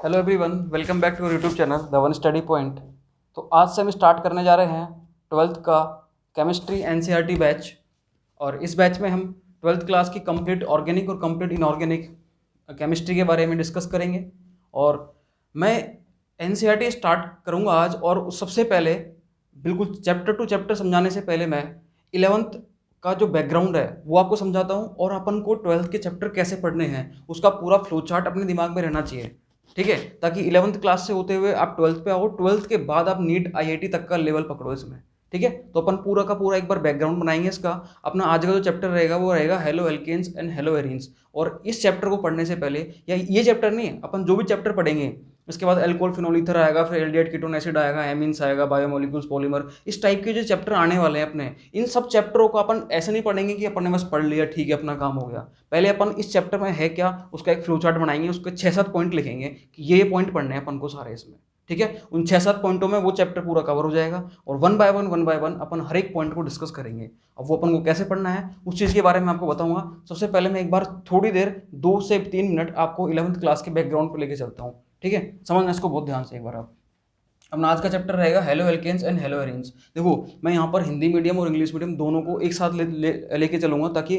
Hello everyone, welcome back to YouTube channel the one study point. तो आज से हम स्टार्ट करने जा रहे हैं ट्वेल्थ का केमिस्ट्री एनसीईआरटी बैच। और इस बैच में हम ट्वेल्थ क्लास की कंप्लीट ऑर्गेनिक और कंप्लीट इनऑर्गेनिक केमिस्ट्री के बारे में डिस्कस करेंगे। और मैं एनसीईआरटी स्टार्ट करूंगा आज, और सबसे पहले बिल्कुल चैप्टर टू चैप्टर समझाने से पहले मैं 11th का जो बैकग्राउंड है वो आपको समझाता हूँ, और अपन को 12th के चैप्टर कैसे पढ़ने हैं उसका पूरा फ्लो चार्ट अपने दिमाग में रहना चाहिए, ठीक है। ताकि 11th क्लास से होते हुए आप 12th पे आओ, 12th के बाद आप नीट आईआईटी तक का लेवल पकड़ो इसमें, ठीक है। तो अपन पूरा का पूरा एक बार बैकग्राउंड बनाएंगे इसका। अपना आज का जो चैप्टर रहेगा वो रहेगा halo alkanes and hello arenes. और इस चैप्टर को पढ़ने से पहले, या ये चैप्टर नहीं, अपन जो भी चैप्टर पढ़ेंगे इसके बाद अल्कोहल फिनोल ईथर आएगा, फिर एल्डिहाइड कीटोन एसिड आएगा, एमीन्स आएगा, बायोमोलिक्यूल्स पॉलीमर, इस टाइप के जो चैप्टर आने वाले हैं अपने, इन सब चैप्टरों को अपन ऐसे नहीं पढ़ेंगे कि अपन ने बस पढ़ लिया ठीक है अपना काम हो गया। पहले अपन इस चैप्टर में है क्या उसका एक फ्लो चार्ट बनाएंगे, उसके 6-7 पॉइंट लिखेंगे कि ये पॉइंट पढ़ने हैं अपन को सारे इसमें, ठीक है। उन 6-7 पॉइंटों में वो चैप्टर पूरा कवर हो जाएगा, और वन बाय वन अपन हर एक पॉइंट को डिस्कस करेंगे। अब वो अपन को कैसे पढ़ना है उस चीज़ के बारे में आपको बताऊंगा। सबसे पहले मैं एक बार थोड़ी देर 2 से 3 मिनट आपको 11th क्लास के बैकग्राउंड पर लेके चलता हूँ, ठीक है। समझना इसको बहुत ध्यान से एक बार आप। अपना आज का चैप्टर रहेगा halo alkanes and haloarenes. देखो, मैं यहाँ पर हिंदी मीडियम और इंग्लिश मीडियम दोनों को एक साथ लेके चलूंगा, ताकि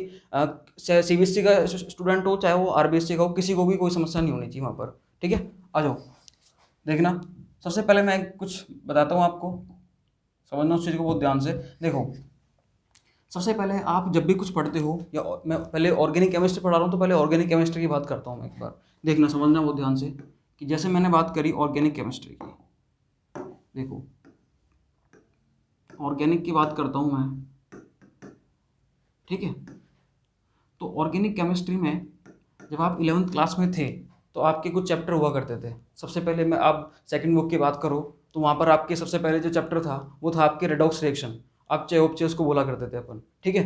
सीबीएसई का स्टूडेंट हो चाहे वो आरबीएसई का हो, किसी को भी कोई समस्या नहीं होनी चाहिए वहाँ पर, ठीक है। आ जाओ देखना। सबसे पहले मैं कुछ बताता हूँ आपको, समझना उस चीज़ को बहुत ध्यान से। देखो, सबसे पहले आप जब भी कुछ पढ़ते हो, या मैं पहले ऑर्गेनिक केमिस्ट्री पढ़ा रहा हूँ तो पहले ऑर्गेनिक केमिस्ट्री की बात करता हूँ मैं एक बार। देखना, समझना बहुत ध्यान से कि जैसे मैंने बात करी ऑर्गेनिक केमिस्ट्री की, देखो ऑर्गेनिक की बात करता हूँ मैं, ठीक है। तो ऑर्गेनिक केमिस्ट्री में जब आप 11th क्लास में थे तो आपके कुछ चैप्टर हुआ करते थे। सबसे पहले मैं आप सेकंड बुक की बात करो तो वहाँ पर आपके सबसे पहले जो चैप्टर था वो था आपके रेडॉक्स रिएक्शन, अपचे उपचे उसको बोला करते थे अपन, ठीक है।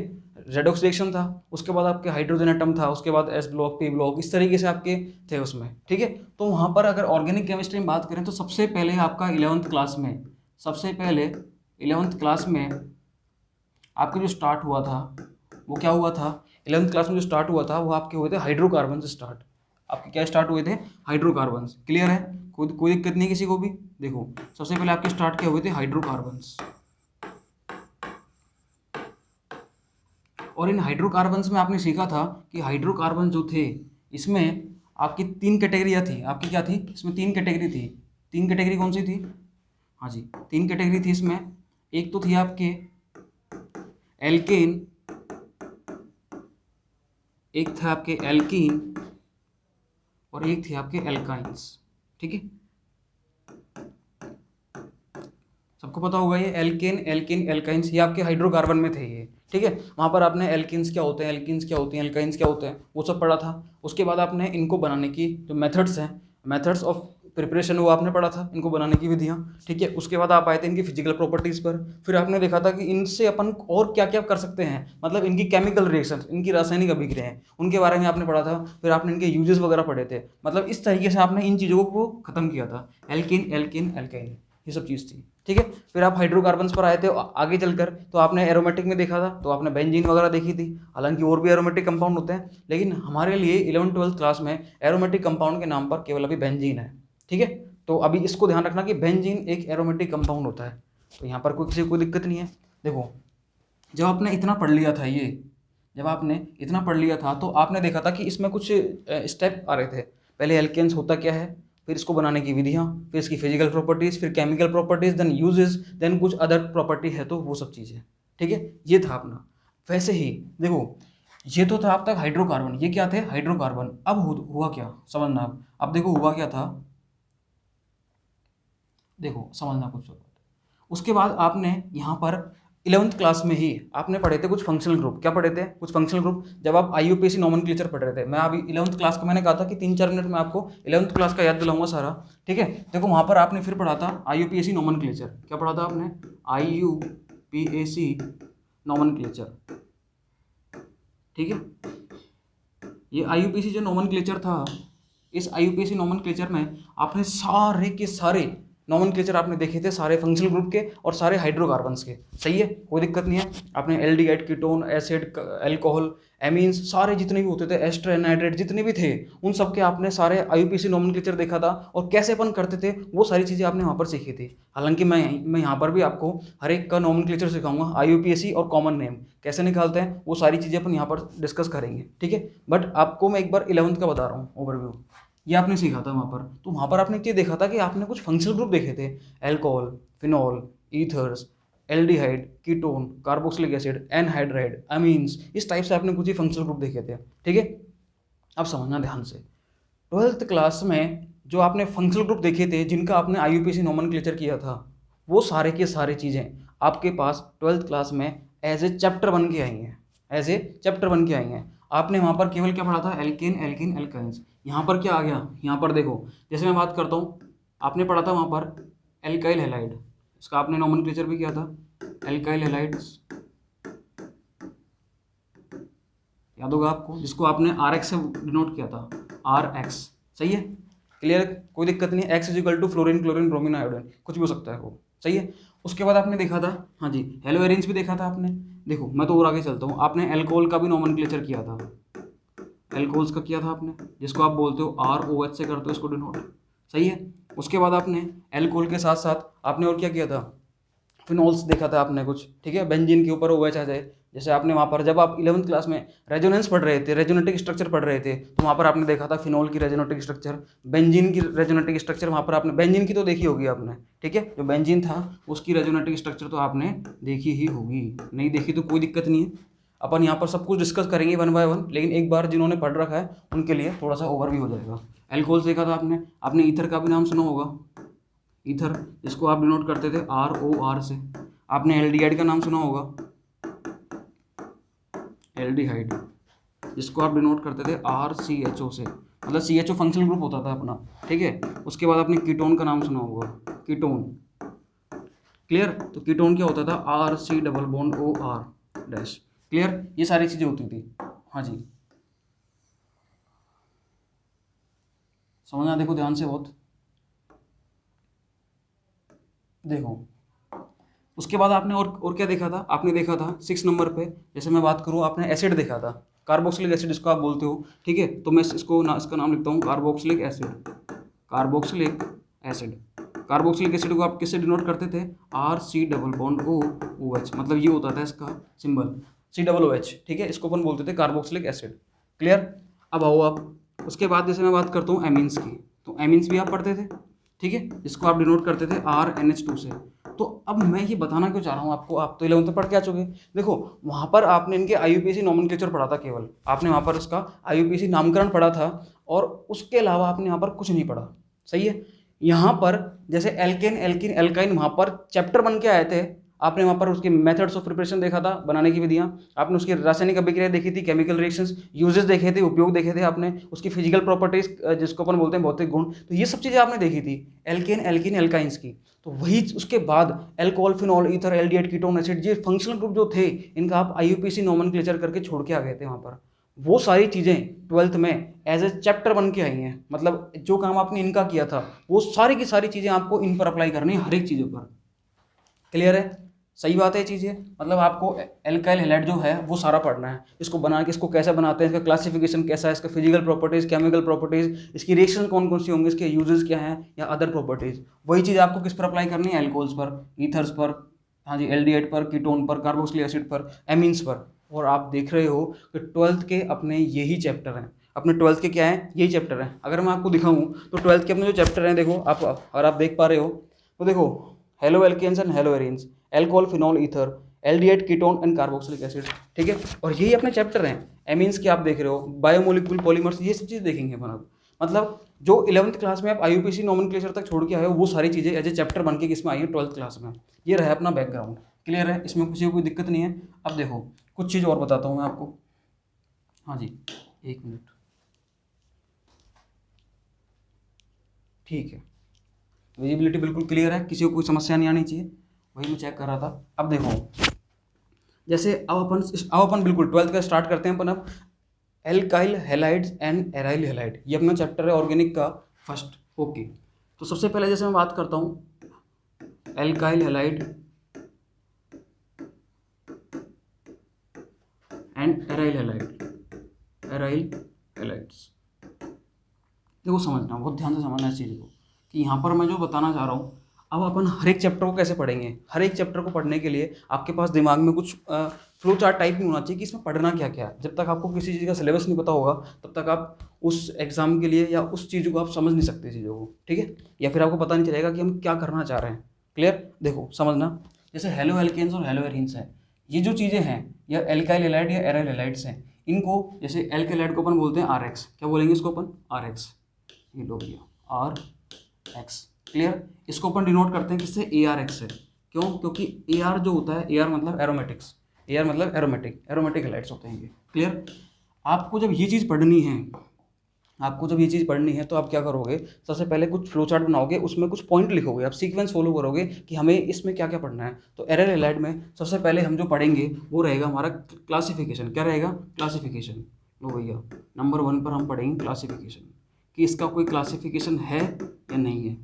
रेडॉक्स रिएक्शन था, उसके बाद आपके हाइड्रोजन एटम था, उसके बाद एस ब्लॉक, पी ब्लॉक, इस तरीके से आपके थे उसमें, ठीक है। तो वहाँ पर अगर ऑर्गेनिक केमिस्ट्री में बात करें तो सबसे पहले आपका 11th क्लास में, सबसे पहले 11th क्लास में आपका जो स्टार्ट हुआ था वो क्या हुआ था? 11th क्लास में जो स्टार्ट हुआ था वो आपके हुए थे हाइड्रोकार्बन से स्टार्ट। आपके क्या स्टार्ट हुए थे? हाइड्रोकार्बन। क्लियर है? कोई दिक्कत नहीं किसी को भी। देखो, सबसे पहले आपके स्टार्ट क्या हुए थे? हाइड्रोकार्बन्स। और इन हाइड्रोकार्बन्स में आपने सीखा था कि हाइड्रोकार्बन जो थे इसमें आपकी 3 कैटेगरियाँ थी। आपकी क्या थी? इसमें 3 कैटेगरी थी। 3 कैटेगरी कौन सी थी? हाँ जी, 3 कैटेगरी थी इसमें। एक तो थी आपके एल्केन, एक था आपके एल्कीन, और एक थे आपके एल्काइंस, ठीक है। सबको पता होगा ये एल्केन, एल्कीन, एल्काइंस, ये आपके हाइड्रोकार्बन में थे ये, ठीक है। वहाँ पर आपने एल्किन्स क्या होते हैं, एल्किन्स क्या होते हैं, एल्काइंस क्या होते हैं वो सब पढ़ा था। उसके बाद आपने इनको बनाने की जो मेथड्स हैं, मेथड्स ऑफ प्रिपरेशन, वो आपने पढ़ा था, इनको बनाने की विधियाँ, ठीक है। उसके बाद आप आए थे इनकी फिजिकल प्रॉपर्टीज़ पर। फिर आपने देखा था कि इनसे अपन और क्या क्या कर सकते हैं, मतलब इनकी केमिकल रिएक्शन, इनकी रासायनिक अभिक्रियाएं, उनके बारे में आपने पढ़ा था। फिर आपने इनके यूजेस वगैरह पढ़े थे। मतलब इस तरीके से आपने इन चीज़ों को खत्म किया था, एल्किन, एल्किन, एल्काइन, ये सब चीज़ थी, ठीक है। फिर आप हाइड्रोकार्बन्स पर आए थे आगे चलकर, तो आपने एरोमेटिक में देखा था, तो आपने बेंजीन वगैरह देखी थी। हालांकि और भी एरोमेटिक कंपाउंड होते हैं, लेकिन हमारे लिए 11th-12th क्लास में एरोमेटिक कंपाउंड के नाम पर केवल अभी बेंजीन है, ठीक है। तो अभी इसको ध्यान रखना कि बेंजीन एक एरोमेटिक कंपाउंड होता है, तो यहाँ पर किसी को कोई दिक्कत नहीं है। देखो, जब आपने इतना पढ़ लिया था ये, जब आपने इतना पढ़ लिया था तो आपने देखा था कि इसमें कुछ स्टेप आ रहे थे। पहले एल्केन्स होता क्या है, फिर इसको बनाने की विधियाँ, फिर इसकी फिजिकल प्रॉपर्टीज़, फिर chemical properties, then uses, then कुछ अदर प्रॉपर्टी है तो वो सब चीज़ें, ठीक है। ये था अपना। वैसे ही देखो, ये तो था अब तक हाइड्रोकार्बन। ये क्या थे? हाइड्रोकार्बन। अब हुआ क्या समझना। अब देखो हुआ क्या था, देखो समझना कुछ। उसके बाद आपने यहाँ पर 11th क्लास में ही आपने पढ़े थे कुछ फंक्शनल ग्रुप। क्या पढ़े थे? कुछ फंक्शनल ग्रुप। जब आप आईयूपीएसी नोमेनक्लेचर पढ़ रहे थे, मैं अभी 11th क्लास का मैंने कहा था कि 3-4 मिनट में आपको 11th क्लास का याद दिलाऊंगा सारा, ठीक है। देखो वहाँ पर आपने फिर पढ़ा था आईयूपीएसी नोमेनक्लेचर। क्या पढ़ा था आपने? आईयूपीएसी नोमेनक्लेचर, ठीक है। ये आईयूपीएसी जो नोमेनक्लेचर था, इस आईयूपीएसी नोमेनक्लेचर में आपने सारे के सारे नॉमेनक्लेचर आपने देखे थे सारे फंक्शनल ग्रुप के और सारे हाइड्रोकार्बन्स के, सही है, कोई दिक्कत नहीं है। आपने aldehyde, ketone, acid, alcohol, amines, सारे जितने भी होते थे, एस्टर, एनहाइड्रेट, जितने भी थे, उन सब के आपने सारे आईयूपीएसी नॉमेनक्लेचर देखा था और कैसे अपन करते थे वो सारी चीज़ें आपने वहाँ पर सीखी थी। हालांकि मैं यहाँ पर भी आपको हर एक का नॉमेनक्लेचर सिखाऊंगा, आईयूपीएसी और कॉमन नेम कैसे निकालते हैं वो सारी चीज़ें अपन यहाँ पर डिस्कस करेंगे, ठीक है। बट आपको मैं एक बार 11th का बता रहा हूँ ओवरव्यू, ये आपने सीखा था वहाँ पर। तो वहाँ पर आपने ये देखा था कि आपने कुछ फंक्शनल ग्रुप देखे थे, alcohol, phenol, ethers, aldehyde, ketone, carboxylic acid, anhydride, amines, इस टाइप से आपने कुछ ही फंक्शनल ग्रुप देखे थे, ठीक है। अब समझना ध्यान से, 12th क्लास में जो आपने फंक्शनल ग्रुप देखे थे जिनका आपने आईयूपीएसी नॉमेनक्लेचर किया था, वो सारे के सारे चीज़ें आपके पास 12th क्लास में एज ए चैप्टर बन के आई हैं, एज ए चैप्टर बन के आई हैं। आपने वहाँ पर केवल क्या पढ़ा था, एल्केन, एल्किन, एल्काइंस। यहाँ पर क्या आ गया, यहाँ पर देखो, जैसे मैं बात करता हूँ, आपने पढ़ा था वहाँ पर एल्काइल हैलाइड, इसका आपने नॉमेनक्लेचर भी किया था, एल्काइल हैलाइड्स, याद होगा आपको, जिसको आपने RX से डिनोट किया था, RX, सही है, क्लियर, कोई दिक्कत नहीं है। X is equal to fluorine, chlorine, bromine, iodine, कुछ भी हो सकता है वो, सही है। उसके बाद आपने देखा था, हाँ जी, हेलोवेरिन्स भी देखा था आपने। देखो मैं तो और आगे चलता हूँ, आपने एल्कोहल का भी नॉमेनक्लेचर किया था, एल्कोहल्स का किया था आपने, जिसको आप बोलते हो ROH से करते हो इसको डिनोट, सही है। उसके बाद आपने एल्कोहल के साथ साथ आपने और क्या किया था, फिनॉल्स देखा था आपने कुछ, ठीक है, बेंजीन के ऊपर OH आ जाए। जैसे आपने वहाँ पर जब आप 11th क्लास में रेजोनेंस पढ़ रहे थे, रेजोनेटिक स्ट्रक्चर पढ़ रहे थे, तो वहाँ पर आपने देखा था फिनॉल की रेजोनेटिक स्ट्रक्चर, बेंजीन की रेजोनेटिक स्ट्रक्चर, वहाँ पर आपने बेंजीन की तो देखी होगी आपने, ठीक है, जो बेंजीन था उसकी रेजोनेटिक स्ट्रक्चर तो आपने देखी ही होगी, नहीं देखी तो कोई दिक्कत नहीं है, अपन यहाँ पर सब कुछ डिस्कस करेंगे 1 बाय 1, लेकिन एक बार जिन्होंने पढ़ रखा है उनके लिए थोड़ा सा ओवरव्यू हो जाएगा। एल्कोहल देखा था आपने ईथर का भी नाम सुना होगा, ईथर, जिसको आप डिनोट करते थे ROR से। आपने एल्डिहाइड का नाम सुना होगा, एल्डिहाइड, जिसको आप डिनोट करते थे RCHO से, मतलब CHO फंक्शनल ग्रुप होता था अपना, ठीक है। उसके बाद आपने कीटोन का नाम सुना होगा, कीटोन, क्लियर, तो कीटोन क्या होता था, RC double bond OR dash, clear, ये सारी चीज़ें होती थी, हाँ जी, समझना, देखो ध्यान से बहुत, देखो। उसके बाद आपने और क्या देखा था, आपने देखा था 6 नंबर पे, जैसे मैं बात करूँ, आपने एसिड देखा था, कार्बोक्सिलिक एसिड जिसको आप बोलते हो, ठीक है। तो मैं इसका नाम लिखता हूँ carboxylic acid, carboxylic acid. Carboxylic acid को आप किससे डिनोट करते थे, RC डबल बॉन्ड OH, मतलब ये होता था इसका सिंबल COOH, ठीक है, इसको अपन बोलते थे कार्बोक्सिलिक एसिड, क्लियर। अब आओ आप, उसके बाद जैसे मैं बात करता हूँ एमीन्स की, तो एमीन्स भी आप पढ़ते थे, ठीक है, जिसको आप डिनोट करते थे RNH2 से। तो अब मैं ये बताना क्यों चाह रहा हूँ आपको, आप तो 11th में पढ़ के आ चुके, देखो वहाँ पर आपने इनके आईयूपीएसी नॉमेनक्लेचर पढ़ा था, केवल आपने वहाँ पर इसका आईयूपीएसी नामकरण पढ़ा था और उसके अलावा आपने यहाँ पर कुछ नहीं पढ़ा, सही है। यहाँ पर जैसे एल्केन, एल्किन, एल्काइन वहाँ पर चैप्टर बन के आए थे, आपने वहाँ पर उसके मेथड्स ऑफ प्रिपरेशन देखा था, बनाने की विधियाँ, आपने उसकी रासायनिक अभिक्रिया देखी थी, केमिकल रिएक्शंस, यूजेस देखे थे, उपयोग देखे थे आपने, उसकी फिजिकल प्रॉपर्टीज जिसको अपन बोलते हैं भौतिक गुण, तो ये सब चीज़ें आपने देखी थी एल्केन, एल्किन, एल्काइंस की। तो वही उसके बाद alcohol, phenol, ether, aldehyde, ketone, acid, ये फंक्शनल ग्रुप जो थे इनका आप आईयूपीएसी नॉमेनक्लेचर करके छोड़ के आ गए थे वहाँ पर। वो सारी चीज़ें 12th में एज ए चैप्टर बन के आई हैं, मतलब जो काम आपने इनका किया था वो सारी की सारी चीज़ें आपको इन पर अप्लाई करनी है, हर एक चीज़ों पर, क्लियर है, सही बात है चीज़ें। मतलब आपको एल्काइल हैलाइड जो है वो सारा पढ़ना है, इसको बना के इसको कैसे बनाते हैं, इसका क्लासिफिकेशन कैसा है, इसका फिजिकल प्रॉपर्टीज़, केमिकल प्रॉपर्टीज़, इसकी रिएक्शन कौन कौन सी होंगी, इसके यूजेस क्या हैं या अदर प्रॉपर्टीज़, वही चीज़ आपको किस पर अप्लाई करनी है, एल्कोहल्स पर, ईथर्स पर, हाँ जी, एल्डिहाइड पर, कीटोन पर, कार्बोक्सिलिक एसिड पर, एमीन्स पर। और आप देख रहे हो कि 12th के अपने यही चैप्टर हैं, अपने 12th के क्या हैं, यही चैप्टर हैं। अगर मैं आपको दिखाऊँ तो 12th के अपने जो चैप्टर हैं, देखो आप, अगर आप देख पा रहे हो तो देखो, halo alkanes and haloarenes, alcohol, phenol, ether, aldehyde, ketone and carboxylic acid, ठीक है। और यही अपने चैप्टर हैं। एमीन्स के आप देख रहे हो, बायोमोलिक्यूल पॉलीमर्स, ये सब चीज़ देखेंगे अपन अब। मतलब जो 11th क्लास में आप आईयूपीएसी नॉमेनक्लेचर तक छोड़ के आए हो वो सारी चीज़ें एज ए चैप्टर बन के किसमें आई है, 12th क्लास में। ये रहा अपना बैकग्राउंड, क्लियर है, इसमें किसी को कोई दिक्कत नहीं है। अब देखो कुछ चीज़ और बताता हूँ मैं आपको, हाँ जी, एक मिनट, ठीक है, विजिबिलिटी बिल्कुल क्लियर है, किसी को कोई समस्या नहीं आनी चाहिए, वही मैं चेक कर रहा था। अब देखो जैसे अब अपन बिल्कुल 12th का स्टार्ट करते हैं अपन अब। Alkyl halides and aryl halide, ये अपना चैप्टर है ऑर्गेनिक का फर्स्ट, ओके। तो सबसे पहले जैसे मैं बात करता हूँ alkyl halide and aryl halides. देखो समझना, बहुत ध्यान से समझना इस चीज़ को कि यहाँ पर मैं जो बताना चाह रहा हूँ, अब अपन हर एक चैप्टर को कैसे पढ़ेंगे। हर एक चैप्टर को पढ़ने के लिए आपके पास दिमाग में कुछ फ्लो चार्ट टाइप नहीं होना चाहिए कि इसमें पढ़ना क्या क्या है। जब तक आपको किसी चीज़ का सिलेबस नहीं पता होगा तब तक आप उस एग्ज़ाम के लिए या उस चीज़ को आप समझ नहीं सकते चीज़ों को, ठीक है, या फिर आपको पता नहीं चलेगा कि हम क्या करना चाह रहे हैं। क्लियर? देखो समझना, जैसे हेलो एल्केन्स और हेलो एरीन्स हैं, ये जो चीज़ें हैं या एल्काइल हैलाइड या एराइल हैलाइड्स हैं, इनको जैसे एल्काइल हैलाइड को अपन बोलते हैं RX, क्या बोलेंगे इसको अपन? RX, ये लो भैया RX। क्लियर? इसको अपन डिनोट करते हैं किससे? ARX से। क्यों? क्योंकि AR जो होता है, AR मतलब एरोमेटिक्स, AR मतलब एरोमेटिक हैलाइड्स होते हैं ये। क्लियर? आपको जब ये चीज़ पढ़नी है तो आप क्या करोगे, सबसे पहले कुछ फ्लो चार्ट बनाओगे, उसमें कुछ पॉइंट लिखोगे, आप सीक्वेंस फॉलो करोगे कि हमें इसमें क्या क्या पढ़ना है। तो एराइल हैलाइड में सबसे पहले हम जो पढ़ेंगे वो रहेगा हमारा क्लासिफिकेशन। क्या रहेगा? क्लासिफिकेशन। लो भैया, नंबर 1 पर हम पढ़ेंगे क्लासिफिकेशन, कि इसका कोई क्लासिफिकेशन है या नहीं है।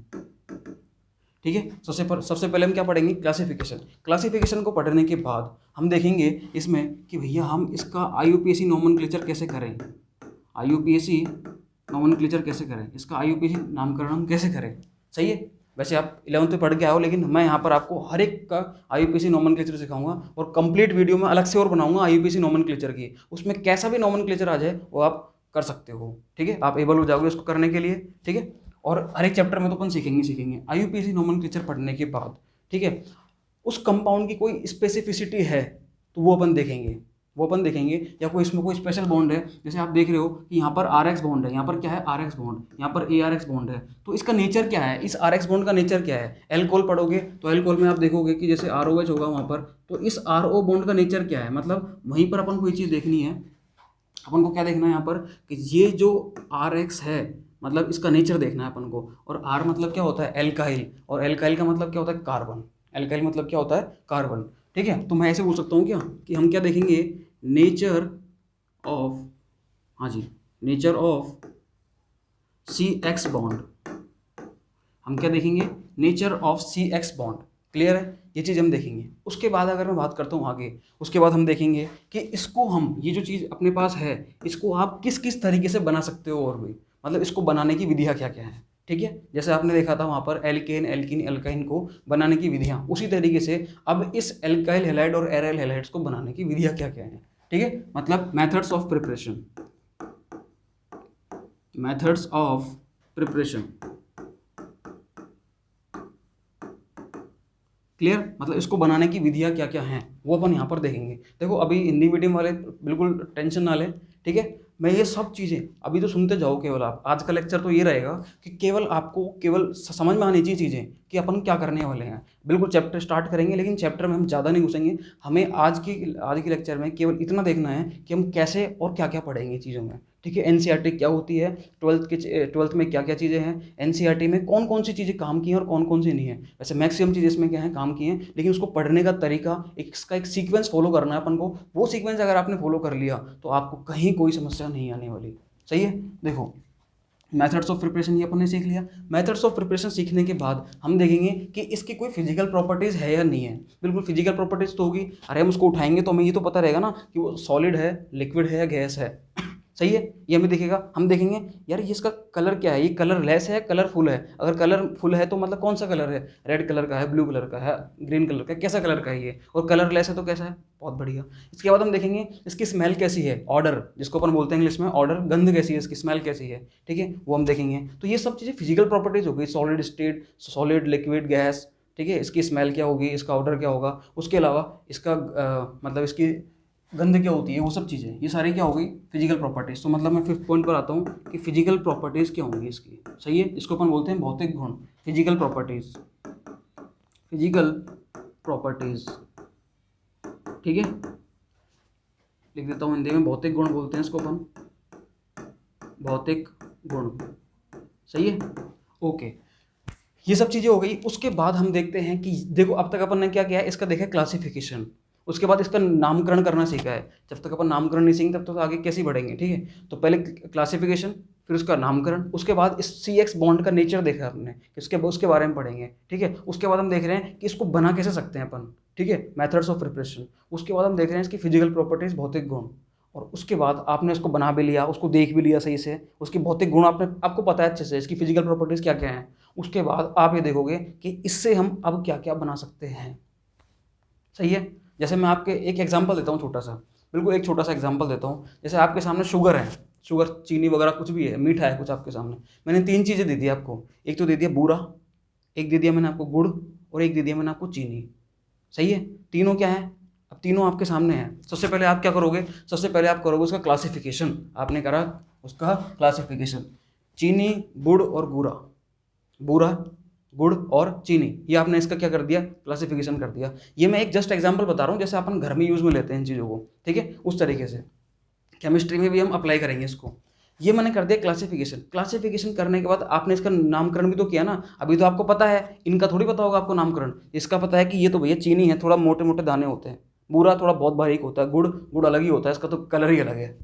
ठीक है, सबसे पहले हम क्या पढ़ेंगे? क्लासिफिकेशन। क्लासिफिकेशन को पढ़ने के बाद हम देखेंगे इसमें कि भैया हम इसका IUPAC नोमेनक्लेचर कैसे करें, IUPAC नोमेनक्लेचर कैसे करें, इसका IUPAC नामकरण हम कैसे करें। सही है? वैसे आप 11th में पढ़ के आओ, लेकिन मैं यहाँ पर आपको हर एक का IUPAC नोमेनक्लेचर सिखाऊंगा और कंप्लीट वीडियो में अलग से और बनाऊंगा IUPAC नोमेनक्लेचर की। उसमें कैसा भी नोमेनक्लेचर आ जाए वो आप कर सकते हो। ठीक है, आप एबल हो जाओगे उसको करने के लिए। ठीक है, और हर एक चैप्टर में तो अपन सीखेंगे। IUPAC नोमेनक्लेचर पढ़ने के बाद, ठीक है, उस कंपाउंड की कोई स्पेसिफिसिटी है तो वो अपन देखेंगे, या कोई इसमें कोई स्पेशल बॉन्ड है। जैसे आप देख रहे हो कि यहाँ पर RX बॉन्ड है, यहाँ पर क्या है? RX बॉन्ड, यहाँ पर ARX बॉन्ड है, तो इसका नेचर क्या है? इस RX बॉन्ड का नेचर क्या है? एल्कोहल पढ़ोगे तो एल्कोहल में आप देखोगे कि जैसे ROH होगा वहाँ पर, तो इस RO बॉन्ड का नेचर क्या है? मतलब वहीं पर अपन को ये चीज़ देखनी है। अपन को क्या देखना है यहाँ पर कि ये जो RX है, मतलब इसका नेचर देखना है अपन को। और R मतलब क्या होता है? एल्काइल, और एल्काइल का मतलब क्या होता है? कार्बन। एल्काइल मतलब क्या होता है? कार्बन। ठीक है, तो मैं ऐसे बोल सकता हूँ क्या कि हम क्या देखेंगे? नेचर ऑफ, हाँ जी, नेचर ऑफ CX बॉन्ड। हम क्या देखेंगे? Nature of CX bond. Clear है? ये चीज़ हम देखेंगे। उसके बाद अगर मैं बात करता हूँ आगे, उसके बाद हम देखेंगे कि इसको हम, ये जो चीज़ अपने पास है, इसको आप किस किस तरीके से बना सकते हो, और भी मतलब इसको बनाने की विधियाँ क्या क्या है। ठीक है, जैसे आपने देखा था वहाँ पर एल्केन, एल्कीन, एल्काइन को बनाने की विधियाँ, उसी तरीके से अब इस एल्काइल हैलाइड और एराइल हैलाइड्स को बनाने की विधियाँ क्या क्या हैं। ठीक है, मतलब मेथड्स ऑफ प्रिपरेशन, क्लियर? मतलब इसको बनाने की विधियाँ क्या क्या हैं वो अपन यहाँ पर देखेंगे। देखो अभी हिंदी मीडियम वाले बिल्कुल टेंशन ना लें, ठीक है, मैं ये सब चीज़ें अभी तो सुनते जाओ। केवल आप, आज का लेक्चर तो ये रहेगा कि केवल आपको केवल समझ में आनी चाहिए चीज़ें कि अपन क्या करने वाले हैं। बिल्कुल चैप्टर स्टार्ट करेंगे, लेकिन चैप्टर में हम ज़्यादा नहीं घुसेंगे। हमें आज की लेक्चर में केवल इतना देखना है कि हम कैसे और क्या क्या पढ़ेंगे चीज़ों में। ठीक है, NCERT क्या होती है, 12th में क्या क्या चीज़ें हैं, NCERT में कौन कौन सी चीज़ें काम की हैं और कौन कौन सी नहीं है। वैसे मैक्सिमम चीज़ें इसमें क्या है, काम की हैं, लेकिन उसको पढ़ने का तरीका, इसका एक सीक्वेंस फॉलो करना है अपन को। वो सीक्वेंस अगर आपने फॉलो कर लिया तो आपको कहीं कोई समस्या नहीं आने वाली। सही है? देखो मेथड्स ऑफ प्रिपरेशन ये अपन ने सीख लिया। मेथड्स ऑफ प्रिपरेशन सीखने के बाद हम देखेंगे कि इसकी कोई फिजिकल प्रॉपर्टीज़ है या नहीं है। बिल्कुल फिजिकल प्रॉपर्टीज़ तो होगी, अरे हम उसको उठाएंगे तो हमें ये तो पता रहेगा ना कि वो सॉलिड है, लिक्विड है या गैस है। सही है, ये हमें दिखेगा। हम देखेंगे यार ये इसका कलर क्या है, ये कलरलेस है, कलरफुल है। अगर कलरफुल है तो मतलब कौन सा कलर है, रेड कलर का है, ब्लू कलर का है, ग्रीन कलर का, कैसा कलर का है ये, और कलरलेस है तो कैसा है, बहुत बढ़िया। इसके बाद हम देखेंगे इसकी स्मेल कैसी है, ऑर्डर जिसको अपन बोलते हैं इंग्लिश में, ऑर्डर, गंध कैसी है, इसकी स्मेल कैसी है। ठीक है, वो हम देखेंगे। तो ये सब चीज़ें फिजिकल प्रॉपर्टीज हो गई, solid state, solid, liquid, gas. ठीक है, इसकी स्मेल क्या होगी, इसका ऑर्डर क्या होगा, उसके अलावा इसका मतलब इसकी गंध क्या होती है, वो सब चीज़ें, ये सारी क्या हो गई, फिजिकल प्रॉपर्टीज़। तो मतलब मैं 5th पॉइंट पर आता हूँ कि फिजिकल प्रॉपर्टीज़ क्या होंगी इसकी। सही है, इसको अपन बोलते हैं भौतिक गुण, फिजिकल प्रॉपर्टीज़, ठीक है, लिख देता हूँ हिंदी में, भौतिक गुण बोलते हैं इसको अपन, भौतिक गुण। सही है, ओके, ये सब चीज़ें हो गई। उसके बाद हम देखते हैं कि देखो अब तक अपन ने क्या किया है, इसका देखा क्लासिफिकेशन, उसके बाद इसका नामकरण करना सीखा है। जब तक अपन नामकरण नहीं सीखेंगे तब तक आगे कैसे बढ़ेंगे। ठीक है, तो पहले क्लासिफिकेशन, फिर उसका नामकरण, उसके बाद इस CX बॉन्ड का नेचर देखा आपने, उसके बारे में पढ़ेंगे, ठीक है। उसके बाद हम देख रहे हैं कि इसको बना कैसे सकते हैं अपन, ठीक है, मेथड्स ऑफ प्रिपरेशन। उसके बाद हम देख रहे हैं इसकी फिजिकल प्रॉपर्टीज, भौतिक गुण, और उसके बाद आपने उसको बना भी लिया, उसको देख भी लिया सही से, उसकी भौतिक गुण आपको पता है अच्छे से, इसकी फिजिकल प्रॉपर्टीज क्या क्या हैं। उसके बाद आप ये देखोगे कि इससे हम अब क्या क्या बना सकते हैं, सही है। जैसे मैं आपके एक एग्जांपल देता हूँ छोटा सा, बिल्कुल एक छोटा सा एग्जांपल देता हूँ। जैसे आपके सामने शुगर है, शुगर चीनी वगैरह कुछ भी है, मीठा है कुछ आपके सामने, मैंने 3 चीज़ें दे दी आपको, एक तो दे दिया बूरा, एक दे दिया मैंने आपको गुड़, और एक दे दिया मैंने आपको चीनी, सही है। तीनों क्या है, अब तीनों आपके सामने हैं। सबसे पहले आप क्या करोगे, सबसे पहले आप करोगे उसका क्लासिफिकेशन, आपने करा उसका क्लासिफिकेशन, चीनी, गुड़ और बूरा, बूरा, गुड़ और चीनी, ये आपने इसका क्या कर दिया, क्लासिफिकेशन कर दिया। ये मैं एक जस्ट एग्जांपल बता रहा हूँ, जैसे अपन घर में यूज़ में लेते हैं इन चीज़ों को, ठीक है, उस तरीके से केमिस्ट्री में भी हम अप्लाई करेंगे इसको। ये मैंने कर दिया क्लासिफिकेशन। क्लासिफिकेशन करने के बाद आपने इसका नामकरण भी तो किया ना। अभी तो आपको पता है, इनका थोड़ी पता होगा आपको नामकरण। इसका पता है कि ये तो भैया चीनी है, थोड़ा मोटे मोटे दाने होते हैं, बूरा थोड़ा बहुत बारीक होता है, गुड़ अलग ही होता है, इसका तो कलर ही अलग है।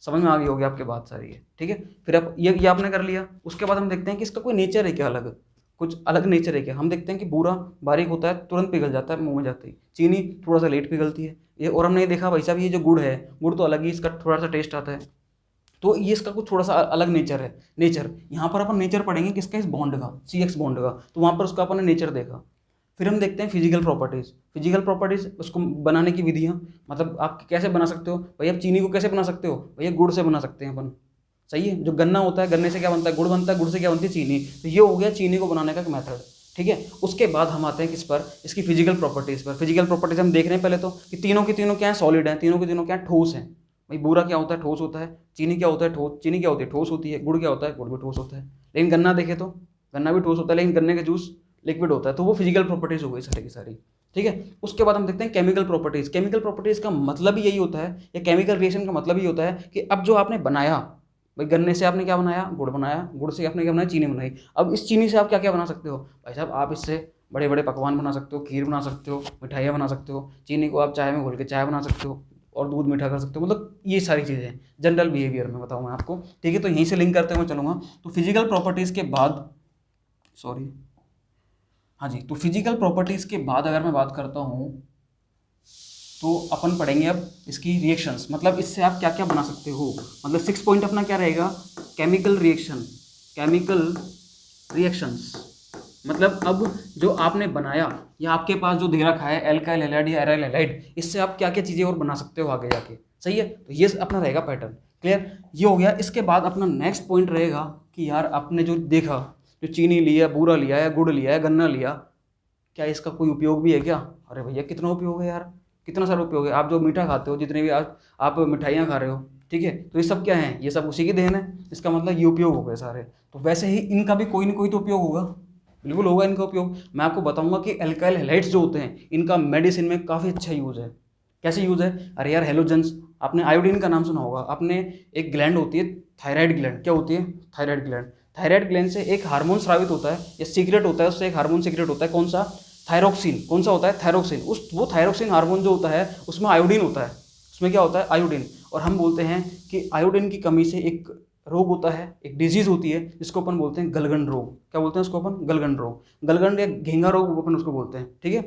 समझ में आ गई होगी आपके बात सारी है, ठीक है। फिर आप ये आपने कर लिया। उसके बाद हम देखते हैं कि इसका कोई नेचर है क्या, अलग कुछ अलग नेचर है क्या। हम देखते हैं कि बूरा बारीक होता है, तुरंत पिघल जाता है मुंह में जाते ही, चीनी थोड़ा सा लेट पिघलती है ये। और हमने ये देखा भाई साहब, ये जो गुड़ है, गुड़ तो अलग ही इसका थोड़ा सा टेस्ट आता है, तो ये इसका कुछ थोड़ा सा अलग नेचर है। नेचर यहाँ पर अपन नेचर पढ़ेंगे किसका, इस बॉन्ड का, CX बॉन्ड का, तो वहाँ पर उसका अपन ने नेचर देखा। फिर हम देखते हैं फिजिकल प्रॉपर्टीज़। फिजिकल प्रॉपर्टीज़ उसको बनाने की विधियाँ, मतलब आप कैसे बना सकते हो भैया, चीनी को कैसे बना सकते हो भैया, गुड़ से बना सकते हैं अपन, सही है। जो गन्ना होता है, गन्ने से क्या बनता है, गुड़ बनता है, गुड़ से क्या बनती है, चीनी। तो ये हो गया चीनी को बनाने का मेथड, ठीक है। उसके बाद हम आते हैं किस पर, इसकी फिजिकल प्रॉपर्टीज़ पर। फिजिकल प्रॉपर्टीज़ हम देख रहे हैं पहले तो कि तीनों की तीनों क्या है, सॉलिड हैं, तीनों की तीनों क्या है, ठोस हैं। भाई बूरा क्या होता है, ठोस होता है। चीनी क्या होता है, ठोस, चीनी क्या होती है, ठोस होती है। गुड़ क्या होता है, गुड़ भी ठोस होता है। लेकिन गन्ना देखे तो गन्ना भी ठोस होता है, लेकिन गन्ने का जूस लिक्विड होता है। तो वो फिजिकल प्रॉपर्टीज़ हो गई सारी की सारी, ठीक है। उसके बाद हम देखते हैं केमिकल प्रॉपर्टीज़। केमिकल प्रॉपर्टीज़ का मतलब ही यही होता है, या केमिकल रिएक्शन का मतलब ही होता है कि अब जो आपने बनाया, भाई गन्ने से आपने क्या बनाया, गुड़ बनाया, गुड़ से आपने क्या बनाया, चीनी बनाई। अब इस चीनी से आप क्या क्या बना सकते हो भाई साहब, आप इससे बड़े बड़े पकवान बना सकते हो, खीर बना सकते हो, मिठाइयाँ बना सकते हो। चीनी को आप चाय में घोल के चाय बना सकते हो, और दूध मीठा कर सकते हो। मतलब ये सारी चीज़ें हैं जनरल बिहेवियर में बताऊँ मैं आपको, ठीक है। तो यहीं से लिंक करते हुए चलूँगा। तो फिजिकल प्रॉपर्टीज़ के बाद, सॉरी हाँ जी, तो फिजिकल प्रॉपर्टीज़ के बाद अगर मैं बात करता हूँ तो अपन पढ़ेंगे अब इसकी रिएक्शंस, मतलब इससे आप क्या क्या बना सकते हो। मतलब 6 पॉइंट अपना क्या रहेगा, केमिकल रिएक्शन, केमिकल रिएक्शंस। मतलब अब जो आपने बनाया या आपके पास जो दे रखा है एल्काइल हैलाइड या एराइल हैलाइड, इससे आप क्या क्या चीज़ें और बना सकते हो आगे जाके, सही है। तो ये अपना रहेगा पैटर्न, क्लियर, ये हो गया। इसके बाद अपना नेक्स्ट पॉइंट रहेगा कि यार आपने जो देखा, जो चीनी लिया, बूरा लिया या गुड़ लिया या गन्ना लिया, क्या इसका कोई उपयोग भी है क्या। अरे भैया कितना उपयोग है यार, कितना सारा उपयोग है। आप जो मीठा खाते हो, जितने भी आप मिठाइयाँ खा रहे हो, ठीक है, तो ये सब क्या है, ये सब उसी की देन है। इसका मतलब ये उपयोग हो गए सारे। तो वैसे ही इनका भी कोई ना कोई तो उपयोग होगा, बिल्कुल होगा इनका उपयोग। मैं आपको बताऊंगा कि एल्काइल हैलाइड्स जो होते हैं, इनका मेडिसिन में काफ़ी अच्छा यूज़ है। कैसे यूज़ है, अरे यार हेलोजेंस, आपने आयोडीन का नाम सुना होगा आपने। एक ग्लैंड होती है थायराइड ग्लैंड, क्या होती है, थायराइड ग्लैंड। थायराइड ग्लैंड से एक हार्मोन स्रावित होता है या सीक्रेट होता है, उससे एक हार्मोन सीक्रेट होता है, कौन सा, थायरोक्सिन। कौन सा होता है, थायरोक्सिन। वो थायरोक्सिन हार्मोन जो होता है उसमें आयोडीन होता है, उसमें क्या होता है, आयोडीन। और हम बोलते हैं कि आयोडीन की कमी से एक रोग होता है, एक डिजीज़ होती है जिसको अपन बोलते हैं गलगंड रोग। क्या बोलते हैं उसको अपन, गलगंड रोग, गलगंड या घेंगा रोग अपन उसको बोलते हैं, ठीक है।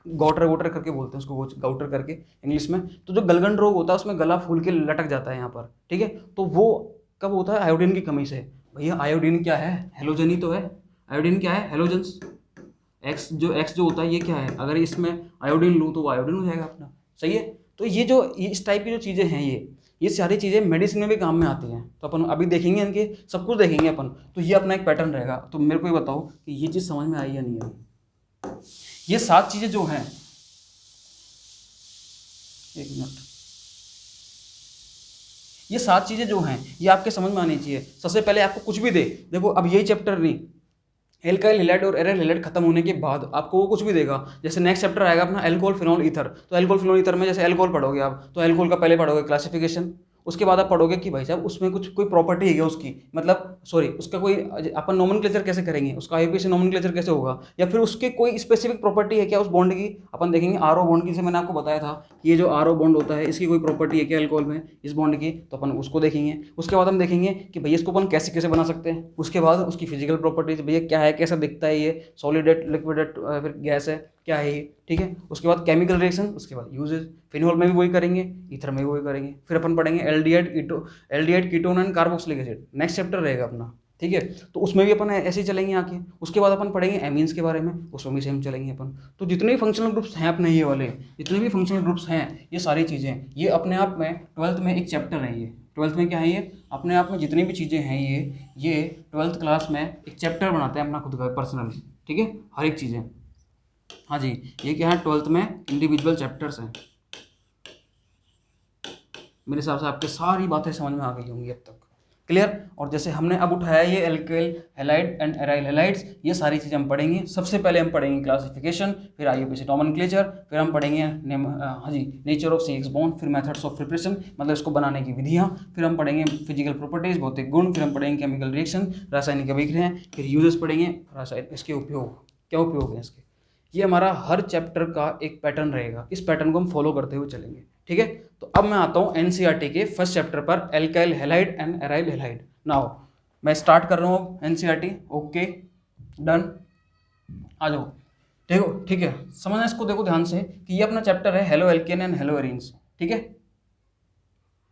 गौटर वोटर करके बोलते हैं उसको, वो गाउटर करके इंग्लिश में। तो जो गलगंड रोग होता है उसमें गला फूल के लटक जाता है यहाँ पर, ठीक है। तो वो कब होता है, आयोडीन की कमी से। भैया आयोडीन क्या है, हेलोजन ही तो है। आयोडीन क्या है, हेलोजेंस। एक्स जो होता है ये क्या है, अगर इसमें आयोडीन लूँ तो वो आयोडीन हो जाएगा अपना, सही है। तो ये जो इस टाइप की जो चीज़ें हैं, ये सारी चीज़ें मेडिसिन में भी काम में आती हैं। तो अपन अभी देखेंगे इनके सब कुछ देखेंगे अपन। तो ये अपना एक पैटर्न रहेगा। तो मेरे को ये बताओ कि ये चीज़ समझ में आई या नहीं आई। ये 7 चीज़ें जो हैं, एक मिनट, ये 7 चीज़ें जो हैं ये आपके समझ में आनी चाहिए। सबसे पहले आपको कुछ भी दे, देखो अब यही चैप्टर नहीं, एल्काइल हैलाइड और एराइल हैलाइड खत्म होने के बाद आपको वो कुछ भी देगा। जैसे नेक्स्ट चैप्टर आएगा अपना एल्कोहल फिनॉल ईथर। तो एल्कोहल फिनॉल ईथर में जैसे एल्कोहल पढ़ोगे आप, तो एल्कोहल का पहले पढ़ोगे क्लासिफिकेशन, उसके बाद आप पढ़ोगे कि भाई साहब उसमें कुछ कोई प्रॉपर्टी है क्या उसकी, मतलब सॉरी उसका कोई अपन नोमेनक्लेचर कैसे करेंगे, उसका आईयूपीएसी नोमेनक्लेचर कैसे होगा, या फिर उसके कोई स्पेसिफिक प्रॉपर्टी है क्या उस बॉन्ड की, अपन देखेंगे। आरओ बॉन्ड की, जैसे मैंने आपको बताया था कि ये जो आरओ बॉन्ड होता है इसकी कोई प्रॉपर्टी है क्या अल्कोहल में इस बॉन्ड की, तो अपन उसको देखेंगे। उसके बाद हम देखेंगे कि भैया इसको अपन कैसे कैसे बना सकते हैं। उसके बाद उसकी फिजिकल प्रॉपर्टीज, भैया क्या है, कैसा दिखता है, ये सॉलिड है, लिक्विड है, फिर गैस है, क्या है ये, ठीक है। उसके बाद केमिकल रिएक्शन, उसके बाद यूजेज, फिनोल में भी वही करेंगे, ईथर में भी वही करेंगे। फिर अपन पढ़ेंगे aldehyde ketone and carboxylic acid, next chapter रहेगा अपना, ठीक है। तो उसमें भी अपन ऐसे ही चलेंगे आके। उसके बाद अपन पढ़ेंगे एमीन्स के बारे में, उसमें भी सेम चलेंगे अपन। तो जितने भी फंक्शनल ग्रुप्स हैं अपने ये वाले, जितने भी फंक्शनल ग्रुप्स हैं, ये सारी चीज़ें ये अपने आप में 12th में एक चैप्टर है। ये 12th में क्या है, ये अपने आप में जितनी भी चीज़ें हैं ये 12th क्लास में एक चैप्टर बनाते हैं अपना खुद का पर्सनल, ठीक है, हर एक चीज़ें। हाँ जी, ये क्या है 12th में इंडिविजुअल चैप्टर्स हैं। मेरे हिसाब से आपके सारी बातें समझ में आ गई होंगी अब तक, क्लियर। और जैसे हमने अब उठाया ये alkyl halide and aryl halides, ये सारी चीज़ें हम पढ़ेंगे। सबसे पहले हम पढ़ेंगे क्लासिफिकेशन, फिर आईयूपीएसी नोमेनक्लेचर, फिर हम पढ़ेंगे हाँ जी नेचर ऑफ CX बॉन्ड, फिर मेथड्स ऑफ प्रिपरेशन मतलब इसको बनाने की विधियाँ, फिर हम पढ़ेंगे फिजिकल प्रॉपर्टीज भौतिक गुण, फिर हम पढ़ेंगे केमिकल रिएक्शन रासायनिक अभिक्रियाएं, फिर यूजेस पढ़ेंगे इसके उपयोग, क्या उपयोग है इसके। ये हमारा हर चैप्टर का एक पैटर्न रहेगा, इस पैटर्न को हम फॉलो करते हुए चलेंगे, ठीक है। तो अब मैं आता हूँ एनसीईआरटी के फर्स्ट चैप्टर पर, alkyl halide and aryl halide. Now मैं स्टार्ट कर रहा हूँ एनसीईआरटी, ओके डन, आ जाओ। देखो ठीक है, समझना इसको, देखो ध्यान से कि ये अपना चैप्टर है halo alkane and hello arenes, ठीक है।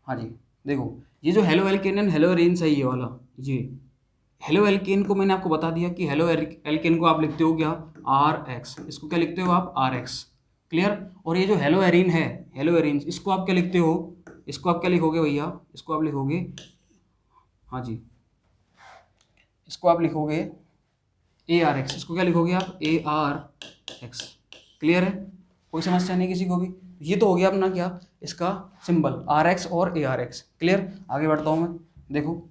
हाँ जी देखो, ये जो halo alkane and hello arenes है ये वाला, ये हेलो एल्केन को मैंने आपको बता दिया कि हेलो एल्केन को आप लिखते हो क्या RX, इसको क्या लिखते हो आप RX, क्लियर। और ये जो हेलो एरीन है, हेलो एरीन्स, इसको आप क्या लिखते हो, इसको आप क्या लिखोगे भैया, इसको आप लिखोगे, हाँ जी इसको आप लिखोगे ARX, इसको क्या लिखोगे आप ARX, क्लियर है, कोई समस्या नहीं किसी को भी। ये तो हो गया अपना क्या इसका सिंबल RX और ARX, क्लियर। आगे बढ़ता हूँ मैं, देखो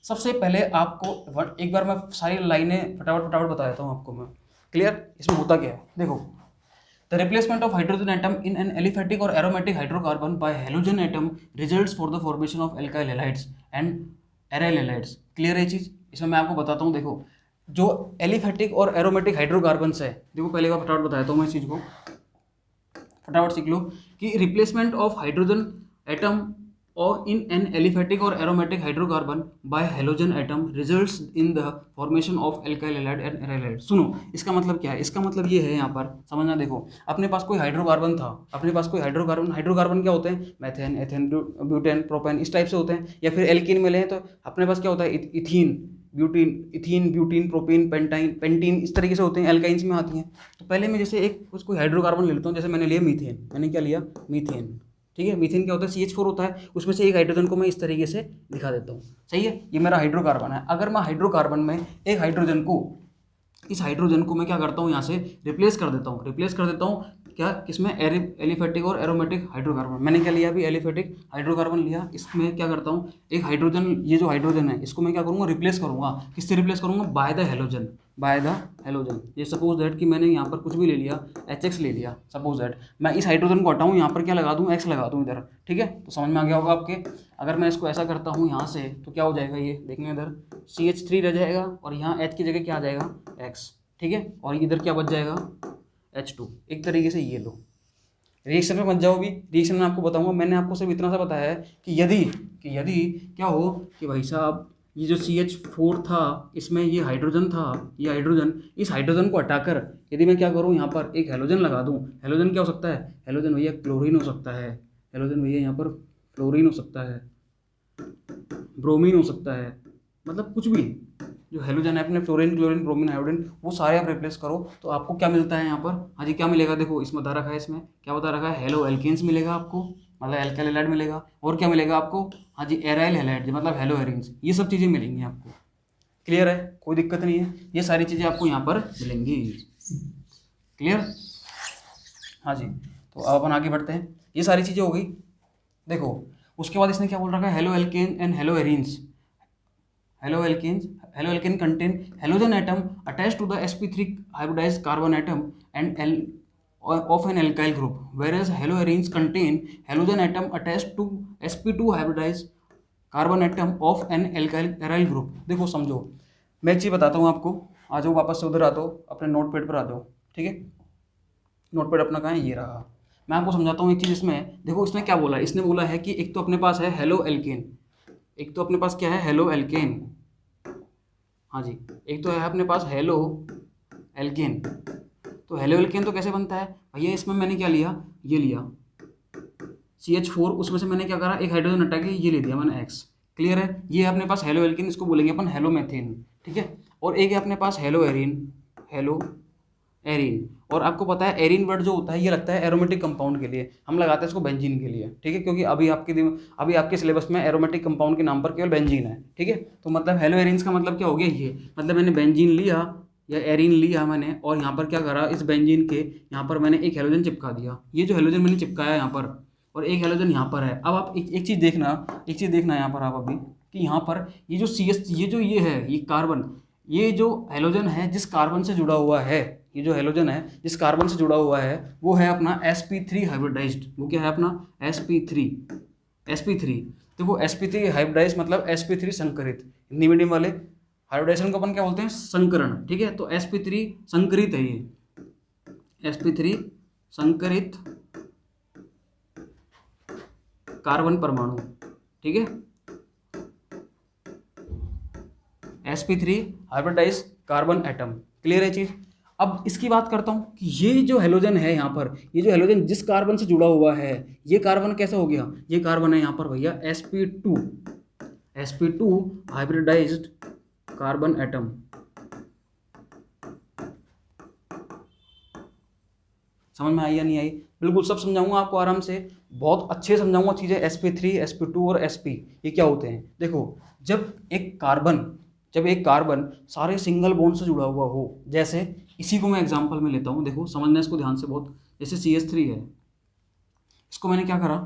सबसे पहले आपको एक बार मैं सारी लाइनें फटाफट बता देता हूँ आपको मैं, क्लियर। इसमें होता क्या है, देखो the replacement of hydrogen atom in an aliphatic or aromatic hydrocarbon by halogen atom results for the formation of alkyl halides and aryl halides, clear है चीज़। इसमें मैं आपको बताता हूँ, देखो जो एलिफेटिक और एरोमेटिक हाइड्रोकार्बन्स है, देखो पहले बार फटाफट बताता हूँ मैं इस चीज़ को, फटाफट सीख लो कि रिप्लेसमेंट ऑफ हाइड्रोजन एटम और इन an aliphatic or aromatic hydrocarbon by halogen atom results in the formation of alkyl halide and aryl halide. सुनो इसका मतलब क्या है, इसका मतलब ये है यहाँ पर समझना, देखो अपने पास कोई हाइड्रोकार्बन था, अपने पास कोई हाइड्रोकार्बन क्या होते हैं, मैथेन, एथेन, ब्यूटेन, प्रोपेन, इस टाइप से होते हैं। या फिर एल्कीन मिले हैं तो अपने पास क्या होता है, इथीन, ब्यूटीन, प्रोपीन, पेंटीन, इस तरीके से होते हैं, एल्काइंस में आती हैं। तो पहले मैं जैसे एक कोई हाइड्रोकार्बन ले लेता हूँ, जैसे मैंने लिया मीथेन, मैंने क्या लिया मीथेन, ठीक है। मीथेन क्या होता है CH4 होता है, उसमें से एक हाइड्रोजन को मैं इस तरीके से दिखा देता हूँ, सही है। ये मेरा हाइड्रोकार्बन है। अगर मैं हाइड्रोकार्बन में एक हाइड्रोजन को, इस हाइड्रोजन को मैं क्या करता हूँ यहाँ से रिप्लेस कर देता हूँ, क्या किसमें, एलिफेटिक और एरोमेटिक हाइड्रोकार्बन। मैंने क्या लिया अभी, एलिफेटिक हाइड्रोकार्बन लिया, इसमें क्या करता हूँ एक हाइड्रोजन, ये जो हाइड्रोजन है इसको मैं क्या करूँगा, रिप्लेस करूँगा, किससे रिप्लेस करूँगा, बाय द हेलोजन। ये सपोज दैट कि मैंने यहाँ पर कुछ भी ले लिया, HX ले लिया, सपोज दैट मैं इस हाइड्रोजन को हटाऊँ, यहाँ पर क्या लगा दूँ, X लगा दूँ इधर, ठीक है। तो समझ में आ गया होगा आपके। अगर मैं इसको ऐसा करता हूँ यहाँ से तो क्या हो जाएगा, ये देखेंगे इधर CH3 रह जाएगा और यहाँ H की जगह क्या आ जाएगा X, ठीक है। और इधर क्या बच जाएगा H2, एक तरीके से ये लो। रिएक्शन में मत जाओ भी, रिएक्शन में आपको बताऊंगा। मैंने आपको सिर्फ इतना सा बताया है कि यदि क्या हो कि भाई साहब ये जो CH4 था इसमें ये हाइड्रोजन था, ये हाइड्रोजन, इस हाइड्रोजन को हटाकर यदि मैं क्या करूँ यहाँ पर एक हेलोजन लगा दूँ, हेलोजन क्या हो सकता है, हेलोजन भैया क्लोरीन हो सकता है, हेलोजन भैया यहाँ पर फ्लोरीन हो सकता है, ब्रोमीन हो सकता है, मतलब कुछ भी जो हेलोजन है अपने फ्लोरीन, क्लोरीन, ब्रोमीन, आयोडीन, वो सारे आप रिप्लेस करो तो आपको क्या मिलता है यहाँ पर, हाँ जी क्या मिलेगा, देखो इसमें बता रखा है, इसमें क्या बता रखा है, हेलो एल्केन्स मिलेगा आपको, मतलब एल्काइल हैलाइड मिलेगा। और क्या मिलेगा आपको, हाँ जी एराइल हैलाइड मतलब हेलो एरीन्स, ये सब चीज़ें मिलेंगी आपको, क्लियर है, कोई दिक्कत नहीं है, ये सारी चीज़ें आपको यहाँ पर मिलेंगी, क्लियर। हाँ जी तो अब अपन आगे बढ़ते हैं, ये सारी चीज़ें हो गई। देखो उसके बाद इसने क्या बोल रखा है, halo alkane and haloarenes, haloalkane contain halogen atom attach to the sp3 hybridized carbon atom and of an alkyl group, whereas haloarenes contain halogen atom attached to sp2 hybridized carbon atom of an aryl group. देखो समझो, मैं एक चीज़ बताता हूँ आपको। आ जाओ वापस से उधर आ जाओ, अपने नोट पैड पर आ जाओ, ठीक है। नोट पैड अपना कहाँ है, ये रहा। मैं आपको समझाता हूँ एक चीज़। इसमें देखो, इसने क्या बोला, इसने बोला है कि एक तो अपने पास है हेलो एल्केन, एक तो अपने पास क्या है, हेलो एल्केन। हाँ जी, एक तो है अपने पास हेलो एल्केन। तो हेलो एल्केन तो कैसे बनता है भैया, इसमें मैंने क्या लिया, ये लिया CH4, उसमें से मैंने क्या करा, एक हाइड्रोजन हटा के ये ले दिया मैंने X। क्लियर है। ये है अपने पास हेलो एल्केन, इसको बोलेंगे अपन हेलो मेथेन, ठीक है। और एक है अपने पास हेलो एरीन, हेलो एरीन। और आपको पता है एरीन वर्ड जो होता है ये लगता है एरोमेटिक कंपाउंड के लिए, हम लगाते हैं इसको बेंजीन के लिए, ठीक है। क्योंकि अभी आपके सिलेबस में एरोमेटिक कंपाउंड के नाम पर केवल बेंजीन है, ठीक है। तो मतलब हेलो एरीन्स का मतलब क्या हो गया, ये मतलब मैंने बेंजीन लिया या एरीन लिया मैंने, और यहाँ पर क्या करा, इस बेंजीन के यहाँ पर मैंने एक हेलोजन चिपका दिया। ये जो हेलोजन मैंने चिपकाया यहाँ पर, और एक हेलोजन यहाँ पर है। अब आप एक चीज़ देखना यहाँ पर आप अभी, कि यहाँ पर ये जो CS, ये है, ये कार्बन, ये जो हेलोजन है जिस कार्बन से जुड़ा हुआ है, ये जो हेलोजन है जिस कार्बन से जुड़ा हुआ है वो है अपना sp3 हाइब्रिडाइज्ड। वो क्या है अपना sp3। देखो sp3 हाइब्रिडाइज्ड मतलब sp3 संकरित। हिंदी मीडियम वाले हाइब्रिडाइजेशन को अपन क्या बोलते हैं, संकरण, ठीक है। तो sp3 संकरित है, ये sp3 संकरित कार्बन परमाणु, ठीक है। sp3 hybridized carbon atom. Clear है चीज। अब इसकी बात करता हूँ कि ये जो हेलोजन है यहाँ पर, ये जो हेलोजन जिस कार्बन से जुड़ा हुआ है, ये कार्बन कैसा हो गया, ये कार्बन है यहाँ पर भैया sp2 हाइब्रिडाइज्ड कार्बन एटम। समझ में आई या नहीं आई? बिल्कुल सब समझाऊंगा आपको आराम से, बहुत अच्छे समझाऊंगा चीज़ें। sp3 sp2 और sp ये क्या होते हैं। देखो, जब एक कार्बन सारे सिंगल बॉन्ड से जुड़ा हुआ हो, जैसे इसी को मैं एग्जांपल में लेता हूँ, देखो समझना इसको ध्यान से बहुत। जैसे CH3 है, इसको मैंने क्या करा,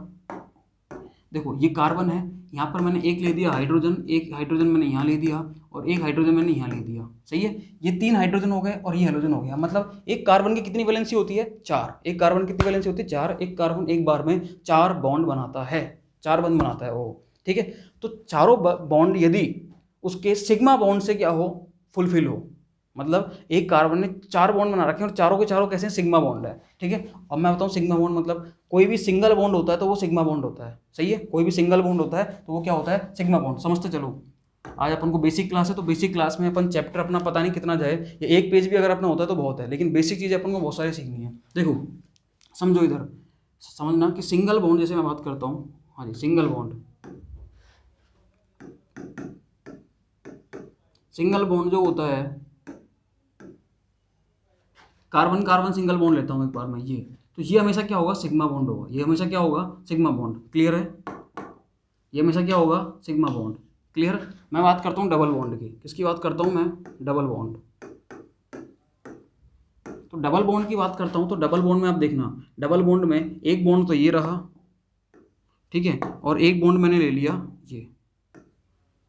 देखो ये कार्बन है, यहाँ पर मैंने एक ले दिया हाइड्रोजन, एक हाइड्रोजन मैंने यहाँ ले दिया, और एक हाइड्रोजन मैंने यहाँ ले दिया, सही है। ये 3 हाइड्रोजन हो गए और ये हेलोजन हो गया। मतलब एक कार्बन की कितनी वैलेंसी होती है, 4। एक कार्बन की कितनी वैलेंसी होती है, 4। एक कार्बन एक बार में 4 बॉन्ड बनाता है, 4 बंध बनाता है वो, ठीक है। तो चारों बॉन्ड यदि उसके सिग्मा बॉन्ड से क्या हो, फुलफिल हो, मतलब एक कार्बन ने 4 बॉन्ड बना रखे हैं और चारों के चारों कैसे सिग्मा बॉन्ड है, ठीक है। अब मैं बताऊँ सिग्मा बॉन्ड मतलब, कोई भी सिंगल बॉन्ड होता है तो वो सिग्मा बॉन्ड होता है, सही है। कोई भी सिंगल बॉन्ड होता है तो वो क्या होता है, सिग्मा बॉन्ड। समझते चलो। आज अपन को बेसिक क्लास है, तो बेसिक क्लास में अपन चैप्टर अपना पता नहीं कितना जाए, ये एक पेज भी अगर अपना होता है तो बहुत है, लेकिन बेसिक चीज़ें अपन को बहुत सारी सीखनी है। देखो समझो, इधर समझना कि सिंगल बॉन्ड, जैसे मैं बात करता हूँ, हाँ जी, सिंगल बॉन्ड जो होता है, कार्बन कार्बन सिंगल बॉन्ड लेता हूँ एक बार मैं, ये तो ये हमेशा क्या होगा, सिग्मा बॉन्ड होगा। ये हमेशा क्या होगा, सिग्मा बॉन्ड। क्लियर है। ये हमेशा क्या होगा, सिग्मा बॉन्ड। क्लियर। मैं बात करता हूँ डबल बॉन्ड की। किसकी बात करता हूँ मैं, डबल बॉन्ड। तो डबल बॉन्ड की बात करता हूँ, तो डबल बॉन्ड में आप देखना, डबल बॉन्ड में एक बॉन्ड तो ये रहा, ठीक है, और एक बॉन्ड मैंने ले लिया ये।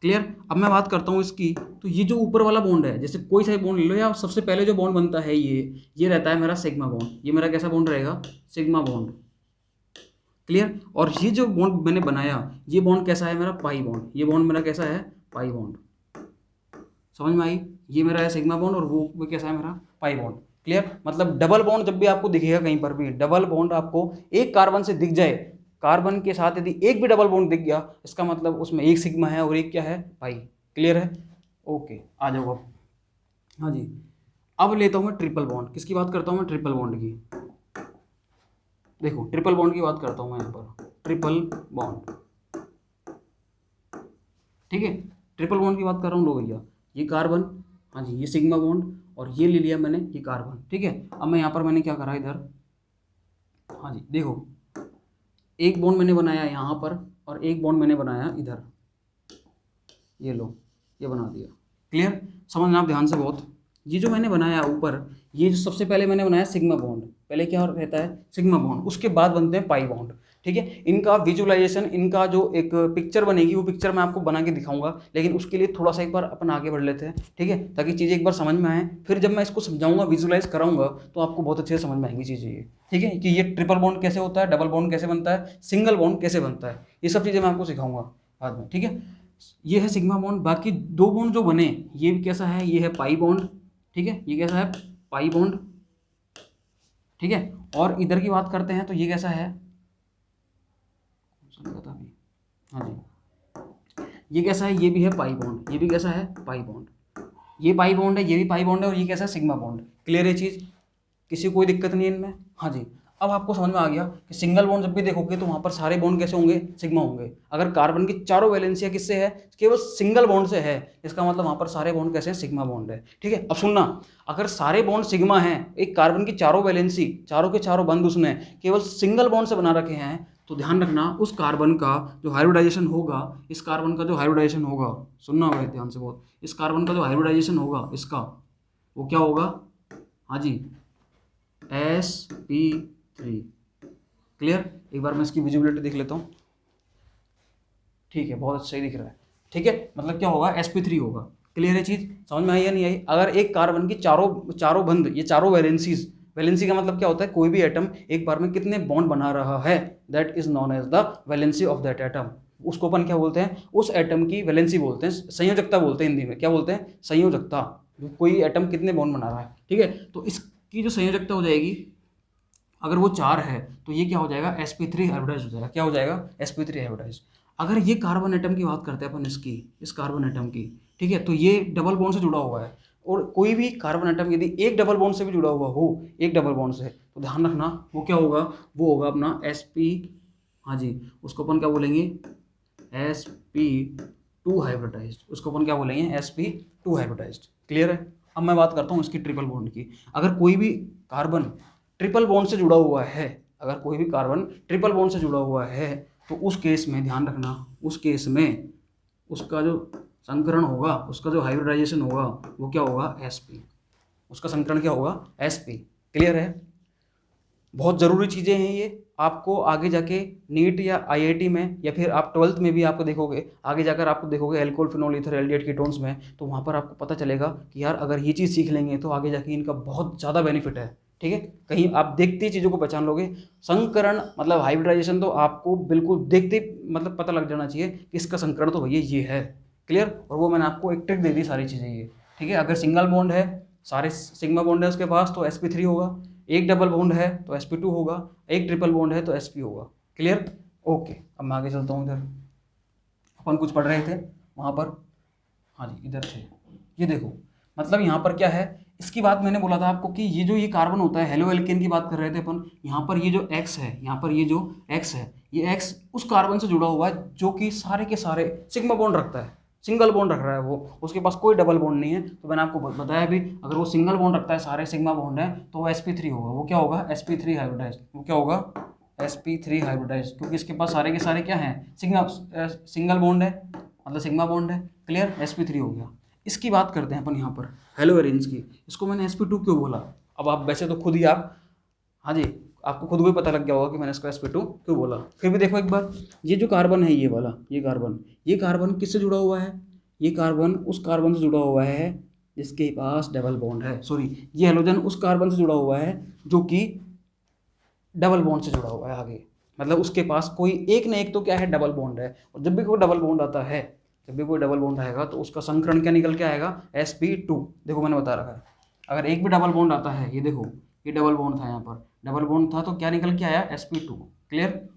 क्लियर। अब मैं बात करता हूँ इसकी, तो ये जो ऊपर वाला बॉन्ड है, जैसे कोई सा बॉन्ड ले लो, या सबसे पहले जो बॉन्ड बनता है ये रहता है मेरा सिग्मा बॉन्ड। ये मेरा कैसा बॉन्ड रहेगा, सिग्मा बॉन्ड। क्लियर। और ये जो बॉन्ड मैंने बनाया, ये बॉन्ड कैसा है मेरा, पाई बॉन्ड। ये बॉन्ड मेरा कैसा है, पाई बॉन्ड। समझ में आई। ये मेरा है सिग्मा बॉन्ड और वो कैसा है मेरा, पाई बॉन्ड। क्लियर। मतलब डबल बॉन्ड जब भी आपको दिखेगा कहीं पर भी, डबल बॉन्ड आपको एक कार्बन से दिख जाए, कार्बन के साथ यदि एक भी डबल बॉन्ड दिख गया, इसका मतलब उसमें एक सिग्मा है और एक क्या है, पाई। क्लियर है। ओके, आ जाओ अब। हाँ जी, अब लेता हूँ मैं ट्रिपल बॉन्ड। किसकी बात करता हूँ मैं, ट्रिपल बॉन्ड की। देखो ट्रिपल बॉन्ड की बात करता हूँ मैं यहाँ पर, ट्रिपल बॉन्ड, ठीक है। ट्रिपल बॉन्ड की बात कर रहा हूँ, लो भैया, ये कार्बन, हाँ जी, ये सिग्मा बॉन्ड, और ये ले लिया मैंने, ये कार्बन, ठीक है। अब मैं यहाँ पर मैंने क्या करा इधर, हाँ जी, देखो एक बॉन्ड मैंने बनाया यहाँ पर और एक बॉन्ड मैंने बनाया इधर, ये लो, ये बना दिया। क्लियर। समझना आप ध्यान से बहुत। ये जो मैंने बनाया ऊपर, ये जो सबसे पहले मैंने बनाया सिग्मा बॉन्ड, पहले क्या रहता है सिग्मा बॉन्ड, उसके बाद बनते हैं पाई बॉन्ड। ठीक है, इनका विजुअलाइजेशन, इनका जो एक पिक्चर बनेगी वो पिक्चर मैं आपको बना के दिखाऊंगा, लेकिन उसके लिए थोड़ा सा एक बार अपन आगे बढ़ लेते हैं। ठीक है, ताकि चीज़ें एक बार समझ में आए, फिर जब मैं इसको समझाऊंगा, विजुअलाइज कराऊंगा, तो आपको बहुत अच्छे से समझ में आएंगी चीज़ें ये। ठीक है, कि ये ट्रिपल बॉन्ड कैसे होता है, डबल बॉन्ड कैसे बनता है, सिंगल बॉन्ड कैसे बनता है, ये सब चीज़ें मैं आपको सिखाऊंगा बाद में। ठीक है, ये है सिग्मा बॉन्ड। बाकी दो बॉन्ड जो बने, ये भी कैसा है, ये है पाई बॉन्ड। ठीक है, ये कैसा है पाई बॉन्ड। ठीक है, और इधर की बात करते हैं तो ये कैसा है, हाँ जी, ये कैसा है, ये भी है पाई बॉन्ड, ये भी कैसा है पाई बॉन्ड, ये पाई बॉन्ड है, ये भी पाई बॉन्ड है, और ये कैसा है सिग्मा बॉन्ड। क्लियर है चीज़, किसी को कोई दिक्कत नहीं है इनमें। हाँ जी, अब आपको समझ में आ गया कि सिंगल बॉन्ड जब भी देखोगे तो वहाँ पर सारे बॉन्ड कैसे होंगे, सिग्मा होंगे। अगर कार्बन की चारों वैलेंसियाँ किससे है, केवल सिंगल बॉन्ड से है, इसका मतलब वहाँ पर सारे बॉन्ड कैसे हैं, सिग्मा बॉन्ड है। ठीक है, अब सुनना, अगर सारे बॉन्ड सिग्मा हैं, एक कार्बन की चारों वैलेंसी, चारों के चारों बंध उसने केवल सिंगल बॉन्ड से बना रखे हैं, तो ध्यान रखना उस कार्बन का जो हाइब्रिडाइजेशन होगा, इस कार्बन का जो हाइब्रिडाइजेशन होगा, सुनना भाई ध्यान से बहुत, इस कार्बन का जो हाइब्रिडाइजेशन होगा इसका, वो क्या होगा, हाँ जी, sp3। क्लियर, एक बार मैं इसकी विजिबिलिटी देख लेता हूँ। ठीक है, बहुत अच्छा ही दिख रहा है। ठीक है, मतलब क्या होगा, sp3 होगा। क्लियर है चीज़, समझ में आई या नहीं आई। अगर एक कार्बन की चारों बंध, ये चारों वैलेंसीज, वैलेंसी का मतलब क्या होता है, कोई भी एटम एक बार में कितने बॉन्ड बना रहा है, that is known as the valency of that atom. उसको अपन क्या बोलते हैं, उस एटम की वैलेंसी बोलते हैं, संयोजकता बोलते हैं हिंदी में, क्या बोलते हैं, संयोजकता। कोई एटम कितने बॉन्ड बना रहा है। ठीक है, तो इसकी जो संयोजकता हो जाएगी, अगर वो 4 है तो ये क्या हो जाएगा, sp3 हाइब्रिडाइज हो जाएगा। क्या हो जाएगा, sp3 हाइब्रिडाइज। अगर ये कार्बन एटम की बात करते हैं अपन, इसकी, इस कार्बन एटम की, ठीक है, तो ये डबल बॉन्ड से जुड़ा हुआ है, और कोई भी कार्बन एटम यदि एक डबल बॉन्ड से भी जुड़ा हुआ हो, एक डबल बॉन्ड से, तो ध्यान रखना वो क्या होगा, वो होगा अपना sp, हाँ जी, उसको अपन क्या बोलेंगे, sp2 हाइब्रिडाइज्ड, उसको अपन क्या बोलेंगे, sp2 हाइब्रिडाइज्ड। क्लियर है। अब मैं बात करता हूँ इसकी ट्रिपल बॉन्ड की। अगर कोई भी कार्बन ट्रिपल बॉन्ड से जुड़ा हुआ है, अगर कोई भी कार्बन ट्रिपल बॉन्ड से जुड़ा हुआ है, तो उस केस में ध्यान रखना, उस केस में उसका जो संकरण होगा, उसका जो हाइब्रिडाइजेशन होगा, वो क्या होगा, sp। उसका संकरण क्या होगा, sp। क्लियर है। बहुत ज़रूरी चीज़ें हैं ये, आपको आगे जाके नीट या आईआईटी में, या फिर आप 12th में भी आपको देखोगे, आगे जाकर आपको देखोगे alcohol, phenol, ether, aldehyde, ketones में, तो वहाँ पर आपको पता चलेगा कि यार अगर ये चीज़ सीख लेंगे तो आगे जाके इनका बहुत ज़्यादा बेनिफिट है। ठीक है, कहीं आप देखते ही चीज़ों को पहचान लोगे। संकरण मतलब हाइब्रिडाइजेशन तो आपको बिल्कुल देखते मतलब पता लग जाना चाहिए कि इसका संकरण तो भैया ये है। क्लियर, और वो मैंने आपको एक ट्रिक दे दी सारी चीज़ें ये। ठीक है, अगर सिंगल बॉन्ड है, सारे सिग्मा बॉन्ड है उसके पास, तो sp3 होगा, एक डबल बॉन्ड है तो sp2 होगा, एक ट्रिपल बॉन्ड है तो sp होगा। Clear, okay. अब मैं आगे चलता हूँ, इधर अपन कुछ पढ़ रहे थे वहाँ पर, हाँ जी इधर थे, ये देखो, मतलब यहाँ पर क्या है, इसकी बात मैंने बोला था आपको कि ये जो ये कार्बन होता है, हेलो एल्केन की बात कर रहे थे अपन, यहाँ पर ये जो x है, यहाँ पर ये जो x है, ये x उस कार्बन से जुड़ा हुआ है जो कि सारे के सारे सिग्मा बॉन्ड रखता है, सिंगल बॉन्ड रख रहा है वो, उसके पास कोई डबल बॉन्ड नहीं है। तो मैंने आपको बताया भी, अगर वो सिंगल बॉन्ड रखता है, सारे सिग्मा बॉन्ड है, तो वो sp3 होगा। वो क्या होगा, sp3 हाइब्रिडाइज। वो क्या होगा, sp3 हाइब्रिडाइज, क्योंकि इसके पास सारे के सारे क्या हैं, सिंगल बॉन्ड है, मतलब सिग्मा बॉन्ड है। क्लियर, sp3 हो गया। इसकी बात करते हैं अपन यहाँ पर हेलो एरेंज की। इसको मैंने sp2 क्यों बोला, अब आप वैसे तो खुद ही आप, हाँ जी, आपको खुद को ही पता लग गया होगा कि मैंने इसको sp2 क्यों बोला। फिर भी देखो एक बार, ये जो कार्बन है, ये वाला, ये कार्बन किससे जुड़ा हुआ है, ये कार्बन उस कार्बन से जुड़ा हुआ है जिसके पास डबल बॉन्ड है, सॉरी, ये हेलोजन उस कार्बन से जुड़ा हुआ है जो कि डबल बॉन्ड से जुड़ा हुआ है आगे, मतलब उसके पास कोई एक ना एक तो क्या है, डबल बॉन्ड है। और जब भी कोई डबल बॉन्ड आता है, जब भी कोई डबल बॉन्ड आएगा तो उसका संकरण क्या निकल के आएगा, sp2। देखो मैंने बता रखा है, अगर एक भी डबल बॉन्ड आता है, ये देखो ये डबल बॉन्ड था, यहाँ पर डबल बॉन्ड था, तो क्या निकल के आया, sp2। क्लियर,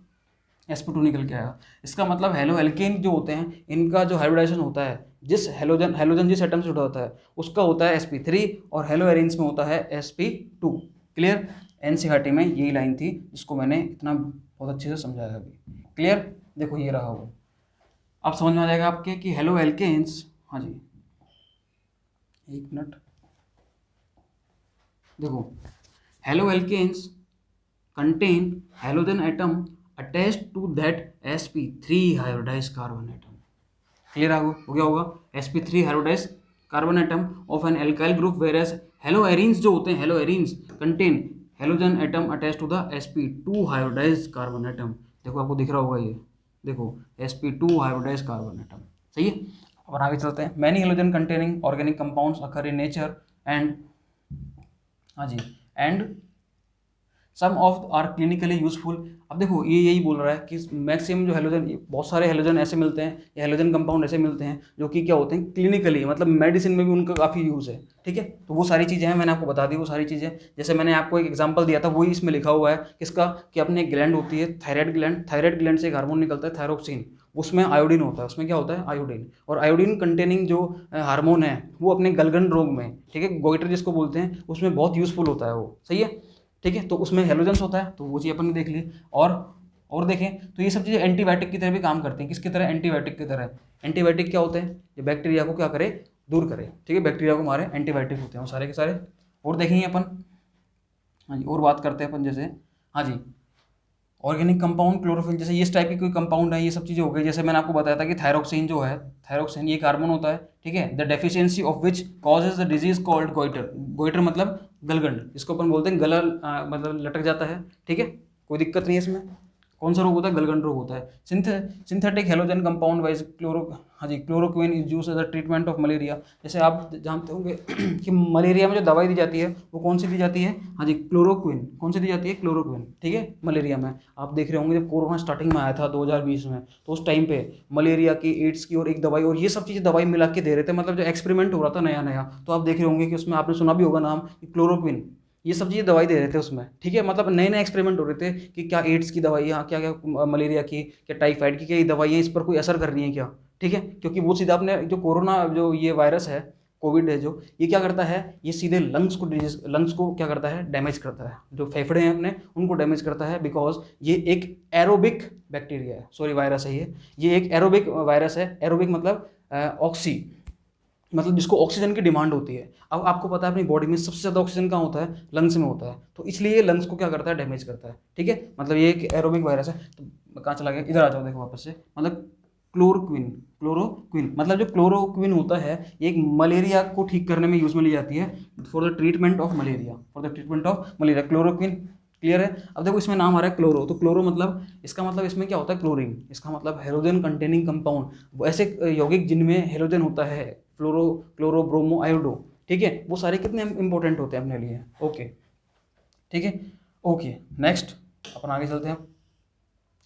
sp2 निकल के आया। इसका मतलब हेलो एल्केन जो होते हैं, इनका जो हाइब्रिडाइजेशन होता है, जिस हेलोजन जिस एटम से जुड़ा होता है उसका होता है sp3, और हेलो एरेंज में होता है sp2। क्लियर, एनसीईआरटी में यही लाइन थी जिसको मैंने इतना बहुत अच्छे से समझाया अभी। क्लियर, देखो ये रहा वो, अब समझ में आ जाएगा आपके कि हेलो एल्केन्स, हाँ जी एक मिनट, देखो halo alkanes contain halogen atom attached to that sp3 hybridized carbon atom। Clear हो गया होगा, sp3 hybridized carbon atom of an alkyl group, whereas haloarenes जो होते हैं, haloarenes contain halogen atom attach to the sp2 hybridized carbon atom. देखो आपको दिख रहा होगा ये, देखो sp2 हाइब्रिडाइज्ड कार्बन एटम, सही है। अब आगे चलते हैं। Many halogen containing organic compounds occur in nature and, हाँ जी, and some of are clinically useful. अब देखो ये यही बोल रहा है कि मैक्सिमम जो हेलोजन, बहुत सारे हेलोजन ऐसे मिलते हैं या हेलोजन कंपाउंड ऐसे मिलते हैं जो कि क्या होते हैं क्लिनिकली, मतलब मेडिसिन में भी उनका काफ़ी यूज़ है, ठीक है। तो वो सारी चीज़ें हैं, मैंने आपको बता दी वो सारी चीज़ें। जैसे मैंने आपको एक एग्जांपल दिया था वही इसमें लिखा हुआ है किसका, कि अपने एक ग्लैंड होती है थायराइड ग्लैंड, थायराइड ग्लैंड से एक हार्मोन निकलता है थायरोक्सिन, उसमें आयोडीन होता है, उसमें क्या होता है आयोडीन, और आयोडीन कंटेनिंग जो हार्मोन है वो अपने गलगन रोग में, ठीक है, गोइटर जिसको बोलते हैं, उसमें बहुत यूजफुल होता है वो, सही है, ठीक है। तो उसमें हेलोजेंस होता है, तो वो चीज़ अपन ने देख ली। और देखें तो ये सब चीज़ें एंटीबायोटिक की तरह भी काम करती हैं। किसकी तरह, एंटीबायोटिक की तरह। एंटीबायोटिक क्या होते हैं, ये बैक्टीरिया को क्या करे, दूर करे, ठीक है, बैक्टीरिया को मारे, एंटीबायोटिक होते हैं वो सारे के सारे। और देखेंगे अपन, हाँ जी, और बात करते हैं अपन, जैसे हाँ जी ऑर्गेनिक कंपाउंड क्लोरोफिल, जैसे ये इस टाइप की कोई कंपाउंड है, ये सब चीज़ें हो गई। जैसे मैंने आपको बताया था कि थायरोक्सिन जो है, थायरोक्सिन ये कार्बन होता है, ठीक है, the deficiency of which causes the disease called goitre. Goitre मतलब गलगंड, जिसको अपन बोलते हैं गला मतलब लटक जाता है, ठीक है, कोई दिक्कत नहीं है इसमें। कौन सा रोग होता है, गलगंड रोग होता है। सिंथेटिक हेलोजन कंपाउंड वाइज हाँ जी chloroquine is use as a treatment of malaria. जैसे आप जानते होंगे कि मलेरिया में जो दवाई दी जाती है वो कौन सी दी जाती है, हाँ जी क्लोरोक्विन, कौन सी दी जाती है, क्लोरोक्विन, ठीक है। मलेरिया में आप देख रहे होंगे जब कोरोना स्टार्टिंग में आया था 2020 में, तो उस टाइम पे मलेरिया की, एड्स की और एक दवाई, और ये सब चीज़ें दवाई मिला के दे रहे थे, मतलब जो एक्सपेरिमेंट हो रहा था नया नया। तो आप देख रहे होंगे कि उसमें आपने सुना भी होगा नाम क्लोरोक्विन, ये सब चीज़ें दवाई दे रहे थे उसमें, ठीक है। मतलब नए नए एक्सपेरिमेंट हो रहे थे कि क्या एड्स की दवाइयाँ, क्या क्या मलेरिया की, क्या टाइफाइड की, क्या ये दवाइयाँ इस पर कोई असर कर रही हैं क्या, ठीक है। क्योंकि वो सीधा अपने जो कोरोना जो ये वायरस है, कोविड है जो, ये क्या करता है, ये सीधे लंग्स को क्या करता है, डैमेज करता है, जो फेफड़े हैं अपने उनको डैमेज करता है, बिकॉज ये एक एरोबिक बैक्टीरिया है, सॉरी वायरस है ये एक एरोबिक वायरस है। एरोबिक मतलब ऑक्सी, मतलब जिसको ऑक्सीजन की डिमांड होती है। अब आपको पता है अपनी बॉडी में सबसे ज़्यादा ऑक्सीजन कहाँ होता है, लंग्स में होता है, तो इसलिए ये लंग्स को क्या करता है, डैमेज करता है, ठीक है। मतलब ये एक एरोबिक वायरस है। तो कहाँ चला गया, इधर आ जाओ, देखो वापस से। मतलब क्लोरोक्विन मतलब जो क्लोरोक्विन होता है ये एक मलेरिया को ठीक करने में यूज में ली जाती है, for the treatment of malaria, chloroquine, clear है। अब देखो इसमें नाम आ रहा है क्लोरो, तो क्लोरो मतलब इसका मतलब इसमें क्या होता है, क्लोरीन, इसका मतलब हेलोजन कंटेनिंग कंपाउंड, वो ऐसे यौगिक जिनमें हेलोजन होता है, क्लोरो ब्रोमो आयोडो, ठीक है, वो सारे कितने इंपॉर्टेंट होते हैं अपने लिए, ओके, ठीक है, ओके। नेक्स्ट अपन आगे चलते हैं।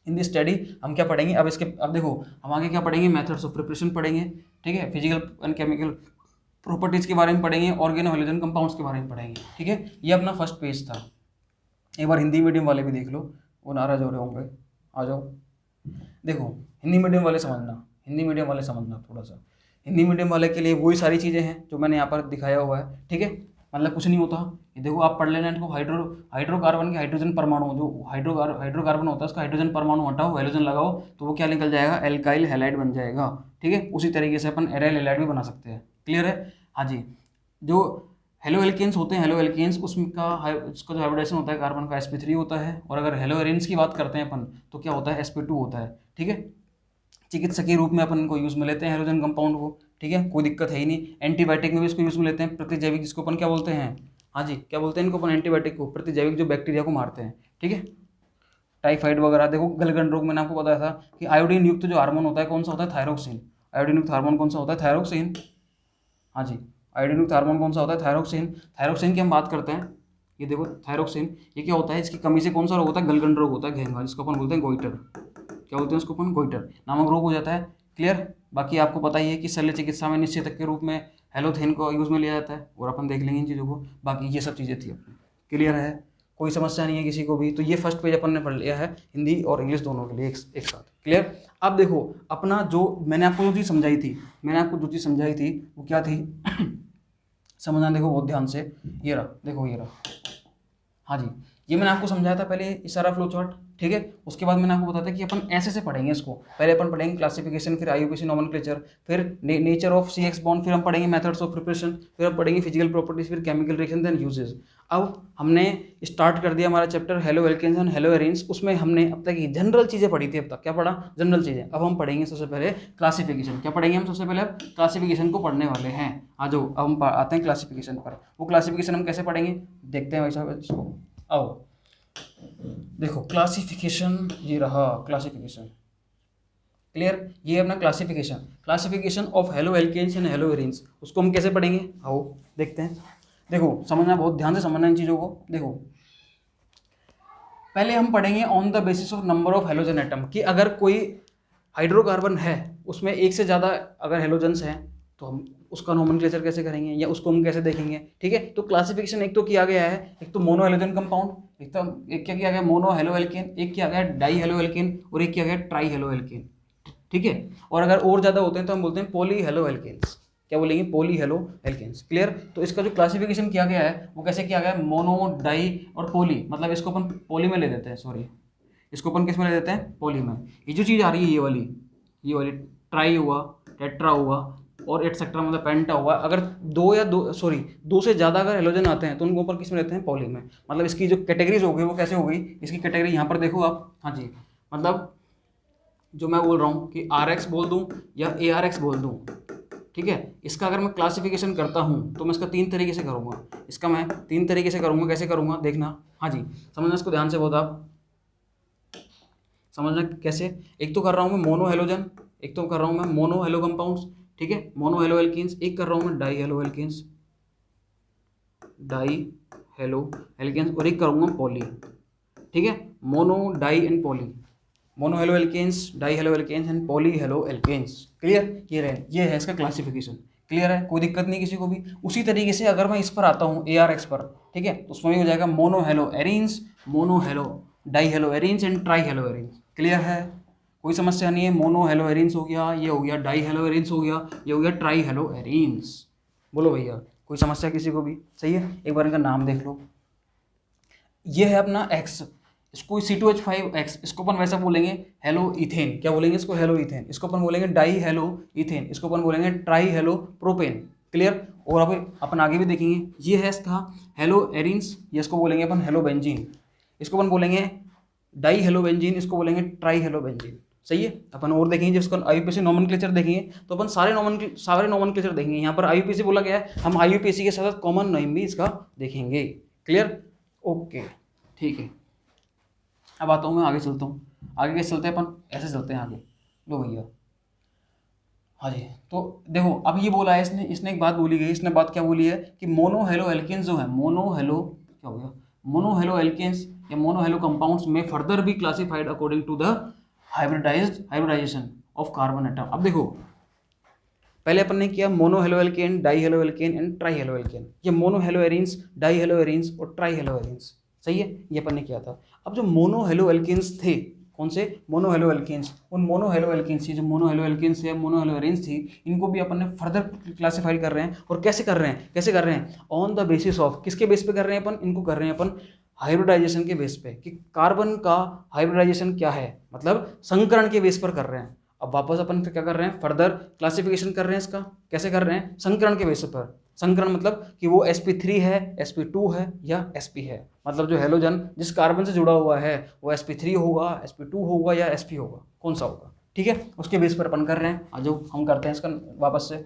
इन दिस स्टडी हम क्या पढ़ेंगे अब देखो हम आगे क्या पढ़ेंगे, मेथड्स ऑफ प्रिपरेशन पढ़ेंगे, ठीक है, फिजिकल एंड केमिकल प्रॉपर्टीज के बारे में पढ़ेंगे, ऑर्गेनो हेलोजन कंपाउंड्स के बारे में पढ़ेंगे, ठीक है। ये अपना फर्स्ट पेज था। एक बार हिंदी मीडियम वाले भी देख लो, वो नाराज हो रहे होंगे, आ जाओ। देखो हिंदी मीडियम वाले समझना थोड़ा सा, हिंदी मीडियम वाले के लिए वही सारी चीज़ें हैं जो मैंने यहाँ पर दिखाया हुआ है, ठीक है। मतलब कुछ नहीं होता, ये देखो आप पढ़ लेना इनको। हाइड्रोकार्बन के हाइड्रोजन परमाणु, जो हाइड्रोकार्बन होता है उसका हाइड्रोजन परमाणु हटाओ, हेलोजन लगाओ, तो वो क्या निकल जाएगा, एल्काइल हैलाइड बन जाएगा, ठीक है। उसी तरीके से अपन एराइल हैलाइड भी बना सकते हैं, क्लियर है, हाँ जी। जो हेलो एल्केन्स होते हैं, हेलो एल्केन्स उसका जो हाइब्रिडाइजेशन होता है कार्बन का sp3 होता है, और अगर हेलो एरेन्स की बात करते हैं अपन तो क्या होता है, sp2 होता है, ठीक है। चिकित्सकीय रूप में अपन इनको यूज़ में लेते हैं हेलोजन कंपाउंड को, ठीक है, कोई दिक्कत है ही नहीं। एंटीबायोटिक में भी इसको यूज़ में लेते हैं, प्रतिजैविक जिसको अपन क्या बोलते हैं, हाँ जी क्या बोलते हैं इनको अपन, एंटीबायोटिक को, प्रतिजैविक जो बैक्टीरिया को मारते हैं, ठीक है। टाइफाइड वगैरह, देखो गलगंड रोग मैंने आपको बताया था कि आयोडीन युक्त जो हार्मोन होता है कौन सा होता है, थायरोक्सिन। आयोडीन युक्त हार्मोन कौन सा होता है, थायरोक्सिन, हाँ जी। आयोडीन युक्त हार्मोन कौन सा होता है, थायरोक्सिन। थायरोक्सिन की हम बात करते हैं, ये देखो थायरोक्सिन, ये क्या होता है, इसकी कमी से कौन सा रोग होता है, गलगंड रोग होता है, घेंगा, जिसको अपन बोलते हैं गोइटर, क्या बोलते हैं उसको अपन, गोइटर नामक रोग हो जाता है, क्लियर। बाकी आपको पता ही है कि शल्य चिकित्सा में निश्चेतक के रूप में हेलोथेन को यूज़ में लिया जाता है, और अपन देख लेंगे इन चीज़ों को। बाकी ये सब चीज़ें थी अपनी, क्लियर है, कोई समस्या नहीं है किसी को भी। तो ये फर्स्ट पेज अपन ने पढ़ लिया है, हिंदी और इंग्लिश दोनों के लिए एक साथ, क्लियर। अब देखो अपना जो मैंने आपको जो चीज़ समझाई थी वो क्या थी समझना, देखो बहुत ध्यान से, ये रहा, देखो ये रहा, हाँ जी। ये मैंने आपको समझाया था पहले, इस सारा फ्लो चार्ट, ठीक है। उसके बाद मैंने आपको बताया कि अपन ऐसे से पढ़ेंगे इसको, पहले अपन पढ़ेंगे क्लासिफिकेशन, फिर IUPAC नोमेनक्लेचर, फिर नेचर ऑफ CX बॉन्ड, फिर हम पढ़ेंगे मेथड्स ऑफ प्रिपरेशन, फिर हम पढ़ेंगे फिजिकल प्रॉपर्टीज, फिर केमिकल रिएक्शन, देन यूजेस। अब हमने स्टार्ट कर दिया हमारा chapter halo alkanes and haloarenes. उसमें हमने अब तक जनरल चीज़ें पढ़ी थी, अब तक क्या पढ़ा, जनरल चीज़ें। अब हम पढ़ेंगे सबसे पहले क्लासिफिकेशन। क्या पढ़ेंगे हम सबसे पहले, अब क्लासिफिकेशन को पढ़ने वाले हैं। आ जाओ, अब हम आते हैं क्लासिफिकेशन पर। वो क्लासिफिकेशन हम कैसे पढ़ेंगे देखते हैं भाई साहब इसको। आओ देखो क्लासिफिकेशन, ये रहा क्लासिफिकेशन, क्लियर। ये अपना classification of halo alkanes and haloarenes, उसको हम कैसे पढ़ेंगे, आओ देखते हैं। देखो समझना, बहुत ध्यान से समझना इन चीज़ों को। देखो पहले हम पढ़ेंगे on the basis of number of halogen atom, कि अगर कोई हाइड्रोकार्बन है उसमें एक से ज़्यादा अगर हेलोजन्स हैं तो हम उसका नोमेनक्लेचर कैसे करेंगे या उसको हम कैसे देखेंगे, ठीक है। तो क्लासिफिकेशन एक तो किया गया है, एक तो मोनो हेलोजन कंपाउंड, एक क्या किया गया मोनो हेलो एल्केन, एक किया गया डाई हेलो एल्केन, और एक किया गया ट्राई हेलो एल्केन, ठीक है। और अगर और ज़्यादा होते हैं तो हम बोलते हैं पॉली हेलो एल्केन्स। क्या बोलेंगे, पॉली हेलो एल्केन्स, क्लियर। तो इसका जो क्लासिफिकेशन किया गया है वो कैसे किया गया है, मोनो, डाई और पॉली, मतलब इसको अपन पॉली में ले देते हैं, सॉरी इसको अपन किस में ले देते हैं, पॉली में। ये जो चीज़ आ रही है ये वाली ट्राई हुआ, टेट्रा हुआ और एटसेट्रा, मतलब पेंटा हुआ। अगर दो से ज़्यादा अगर हेलोजन आते हैं तो उनको ऊपर किस में लेते हैं, पॉली में। मतलब इसकी जो कैटेगरीज हो गई वो कैसे हो गई, इसकी कैटेगरी यहाँ पर देखो आप, हाँ जी, मतलब जो मैं बोल रहा हूँ कि RX बोल दूँ या ARX बोल दूँ, ठीक है। इसका अगर मैं क्लासिफिकेशन करता हूँ तो मैं इसका 3 तरीके से करूँगा, इसका मैं 3 तरीके से करूँगा। कैसे करूँगा देखना, हाँ जी समझना इसको ध्यान से, बहुत आप समझना कैसे। एक तो कर रहा हूँ मैं मोनो हेलोजन, एक तो कर रहा हूँ मैं मोनो हेलो कंपाउंड्स, ठीक है, मोनो हेलो एल्कीन्स। एक कर रहा हूँ मैं डाई हेलो एल्कीन्स, और एक करूँगा पॉली, ठीक है, mono di and poly, mono halo alkanes, di halo alkanes and poly haloalkanes, clear. ये है इसका क्लासिफिकेशन, क्लियर है, कोई दिक्कत नहीं किसी को भी। उसी तरीके से अगर मैं इस पर आता हूँ ARX पर, ठीक है, तो उसमें भी हो जाएगा mono halo arenes, mono hello die halo arenes and tri halo arenes, clear है, कोई समस्या नहीं है। मोनो हेलो एरीन्स हो गया, ये हो गया डाई हेलो एरीन्स हो गया, ये हो गया ट्राई हेलो एरीन्स। बोलो भैया कोई समस्या किसी को भी, सही है। एक बार इनका नाम देख लो, ये है अपना X, इसको C2H5X, इसको अपन वैसा बोलेंगे हेलो इथेन। क्या बोलेंगे इसको, हेलो इथेन। इसको अपन बोलेंगे डाई हेलो इथेन, इसको अपन बोलेंगे ट्राई हेलो प्रोपेन, क्लियर। और अब अपन आगे भी देखेंगे, ये है इसका हेलो एरीन्स, ये इसको बोलेंगे अपन हेलो बेंजीन, इसको अपन बोलेंगे डाई हेलो बेंजीन, इसको बोलेंगे ट्राई हेलो बेंजीन, सही है। अपन और देखेंगे जिसको IUPAC नोमेनक्लेचर देखेंगे तो अपन सारे नोमेनक्लेचर देखेंगे। यहाँ पर IUPAC बोला गया है, हम IUPAC के साथ कॉमन नेम भी इसका देखेंगे, क्लियर, ओके, ठीक है। अब आता हूँ मैं आगे चलता हूँ, आगे कैसे चलते हैं अपन, ऐसे चलते हैं आगे, लो भैया, हाँ जी। तो देखो अब ये बोला है इसने एक बात बोली गई, इसने बात क्या बोली है कि मोनो हेलो एल्केन्स जो है, मोनो हेलो क्या हो गया, मोनो हेलो एल्केन्स या मोनो हेलो कंपाउंड्स में फर्दर भी classified according to the hybridization of carbon atom. अब देखो पहले अपन ने किया mono halo alkane, di halo alkene and tri halo alkane, ये mono halo arenes, di halo arenes और ट्राई हेलो एरीन्स, सही है, ये अपन ने किया था। अब जो मोनो हेलो एल्केन्स थे, कौन से मोनो हेलो एल्केन्स, उन मोनो हेलो एल्केन्स, जो मोनो हेलो एल्केन्स है, मोनो हेलो एरीन्स थी, इनको भी अपन ने फर्दर क्लासीफाई कर रहे हैं। और कैसे कर रहे हैं, ऑन द बेसिस ऑफ, किसके बेस पे कर रहे हैं अपन, इनको कर रहे हैं अपन हाइब्रिडाइजेशन के बेस पे, कि कार्बन का हाइब्रिडाइजेशन क्या है, मतलब संकरण के बेस पर कर रहे हैं। अब वापस अपन क्या कर रहे हैं, फर्दर क्लासिफिकेशन कर रहे हैं इसका, कैसे कर रहे हैं, संकरण के बेस पर। संकरण मतलब कि वो sp3 है, sp2 है या sp है, मतलब जो हेलोजन जिस कार्बन से जुड़ा हुआ है वो sp3 होगा, sp2 होगा या sp होगा, कौन सा होगा, ठीक है, उसके बेस पर अपन कर रहे हैं। आज हम करते हैं इसका वापस से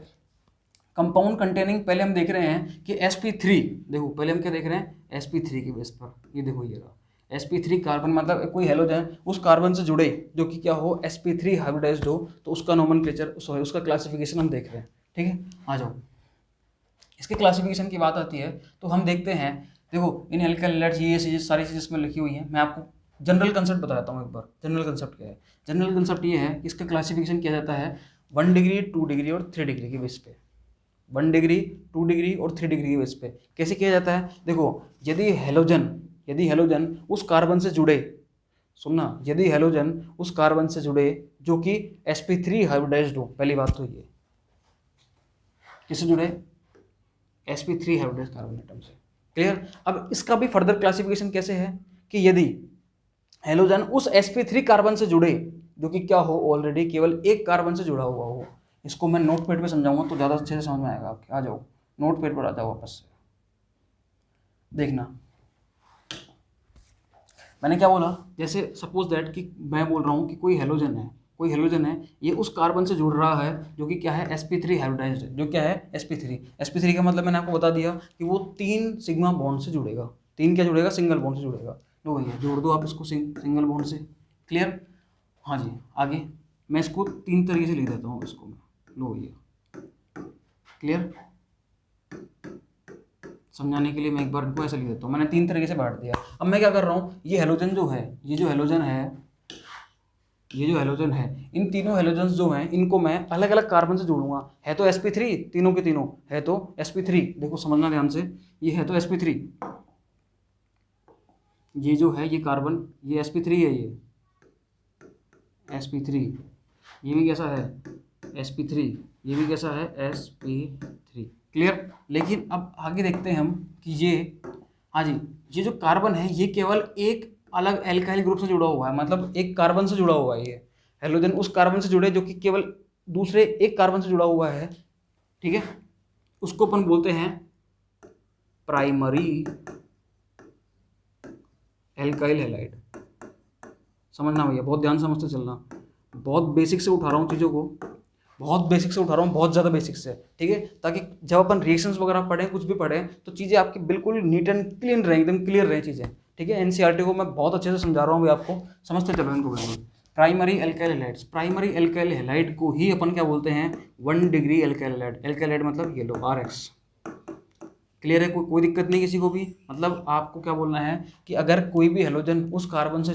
कंपाउंड कंटेनिंग, पहले हम देख रहे हैं कि sp3, देखो पहले हम क्या देख रहे हैं, sp3 के बेस पर, ये देखो ये रहा sp3 कार्बन, मतलब कोई हेलोजन उस कार्बन से जुड़े जो कि क्या हो, sp3 हाइब्रिडाइज्ड हो, तो उसका नोमेनक्लेचर, सॉरी उसका क्लासिफिकेशन हम देख रहे हैं, ठीक है। आ जाओ, इसके क्लासिफिकेशन की बात आती है तो हम देखते हैं, देखो इन एल्काइल हैलाइड्स ये चीज़ें सारी चीज़ें इसमें लिखी हुई हैं। मैं आपको जनरल कंसेप्ट बताता हूँ एक बार, जनरल कंसेप्ट क्या है। जनरल कंसेप्ट ये है कि इसका क्लासिफिकेशन किया जाता है 1 डिग्री, 2 डिग्री और 3 डिग्री के बेस पे, 1 डिग्री, 2 डिग्री और 3 डिग्री के बेस पे। कैसे किया जाता है, देखो यदि हेलोजन उस कार्बन से जुड़े, सुनना, यदि हेलोजन उस कार्बन से जुड़े जो कि sp3 हाइब्रिडाइज्ड हो, पहली बात तो ये, किससे जुड़े, sp3 हाइब्रिडाइज्ड कार्बन एटम से, क्लियर। अब इसका भी फर्दर क्लासिफिकेशन कैसे है, कि यदि हेलोजन उस sp3 कार्बन से जुड़े जो कि क्या हो, ऑलरेडी केवल एक कार्बन से जुड़ा हुआ हो। इसको मैं नोट पैड पे समझाऊंगा तो ज़्यादा अच्छे से समझ में आएगा आपके। आ जाओ नोट पैड पर, आ जाओ वापस से। देखना मैंने क्या बोला, जैसे सपोज दैट कि मैं बोल रहा हूँ कि कोई हेलोजन है, ये उस कार्बन से जुड़ रहा है जो कि क्या है, sp3 हाइब्रिडाइज्ड है, जो क्या है sp3 का मतलब मैंने आपको बता दिया कि वो 3 सिग्मा बॉन्ड से जुड़ेगा। 3 क्या जुड़ेगा, सिंगल बॉन्ड से जुड़ेगा। लो भैया जोड़ दो आप इसको सिंगल बॉन्ड से। क्लियर? हाँ जी। आगे मैं इसको 3 तरीके से लिख देता हूँ इसको मैं। लो भैया क्लियर? समझाने के लिए मैं एक बार इनको ऐसे लिख देता हूँ। मैंने 3 तरीके से बांट दिया। अब मैं क्या कर रहा हूँ, ये हेलोजन जो है, ये जो हेलोजन है, इन तीनों हेलोजन्स जो हैं इनको मैं अलग अलग कार्बन से जोड़ूंगा। है तो sp3, तीनों के तीनों है तो sp3। देखो समझना ध्यान से, ये है तो sp3, ये जो है ये कार्बन, ये sp3 है, ये sp3, ये भी कैसा है sp3, ये भी कैसा है sp3। क्लियर? लेकिन अब आगे देखते हैं हम कि ये, हाँ जी, ये जो कार्बन है ये केवल एक अलग एल्काइल ग्रुप से जुड़ा हुआ है, मतलब एक कार्बन से जुड़ा हुआ है। ये हेलोजन उस कार्बन से जुड़े जो कि केवल दूसरे एक कार्बन से जुड़ा हुआ है, ठीक है, उसको अपन बोलते हैं प्राइमरी एल्काइल हैलाइड। समझना भैया, बहुत ध्यान समझते चलना। बहुत बेसिक से उठा रहा हूँ चीज़ों को, बहुत बेसिक से उठा रहा हूँ, बहुत ज़्यादा बेसिक से, ठीक है, ताकि जब अपन रिएक्शंस वगैरह पढ़ें, कुछ भी पढ़ें, तो चीज़ें आपकी बिल्कुल नीट एंड क्लीन रहें, एकदम क्लियर रहें चीज़ें, ठीक है। एनसीईआरटी को मैं बहुत अच्छे से समझा रहा हूँ भाई, आपको समझते चलो इनको बिल्कुल। Primary alkyl halides, primary alkyl halide को ही अपन क्या बोलते हैं, 1 degree alkyl halide. Alkyl halide मतलब ये लो RX। क्लियर है? कोई दिक्कत नहीं किसी को भी। मतलब आपको क्या बोलना है कि अगर कोई भी हेलोजन उस कार्बन से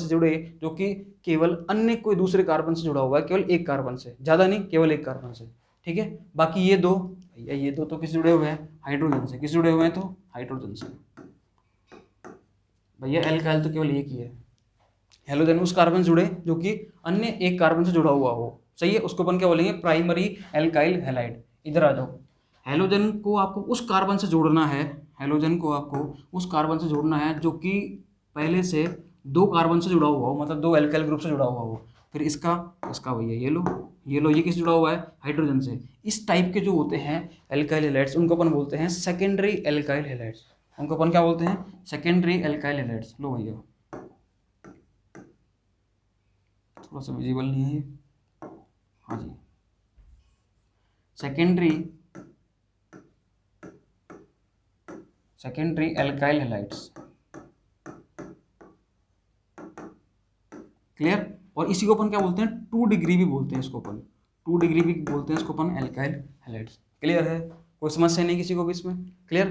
जुड़े, जो कि केवल अन्य कोई दूसरे कार्बन से जुड़ा हुआ है, केवल एक कार्बन से, ज़्यादा नहीं, केवल एक कार्बन से, ठीक है। बाकी ये दो तो किस जुड़े हुए हैं, हाइड्रोजन से। किस जुड़े हुए हैं तो हाइड्रोजन से। भैया एल्काइल तो केवल एक ही है, हेलोजन उस कार्बन से जुड़े जो कि अन्य एक कार्बन से जुड़ा हुआ हो, सही है, उसको अपन क्या बोलेंगे, प्राइमरी एल्काइल हैलाइड। इधर आ जाओ, हेलोजन को आपको उस कार्बन से जोड़ना है, जो कि पहले से 2 कार्बन से जुड़ा हुआ हो, मतलब 2 एल्काइल ग्रुप से जुड़ा हुआ हो। फिर इसका भैया ये लो, ये किस जुड़ा हुआ है, हाइड्रोजन से। इस टाइप के जो होते हैं एल्काइल हैलाइड्स, उनको अपन बोलते हैं सेकेंडरी एल्काइल हैलाइड्स। उनको अपन क्या बोलते हैं, सेकेंडरी एल्काइल हैलाइड्स। लो भैया थोड़ा सा विजिबल नहीं है ये, हाँ जी, सेकेंडरी एल्काइल हैलाइड्स। क्लियर? और इसी को अपन क्या बोलते हैं, 2 डिग्री भी बोलते हैं इसको अपन, 2 डिग्री भी बोलते हैं इसको अपन एल्काइल हैलाइड्स। क्लियर है? कोई समस्या नहीं किसी को भी इसमें? क्लियर?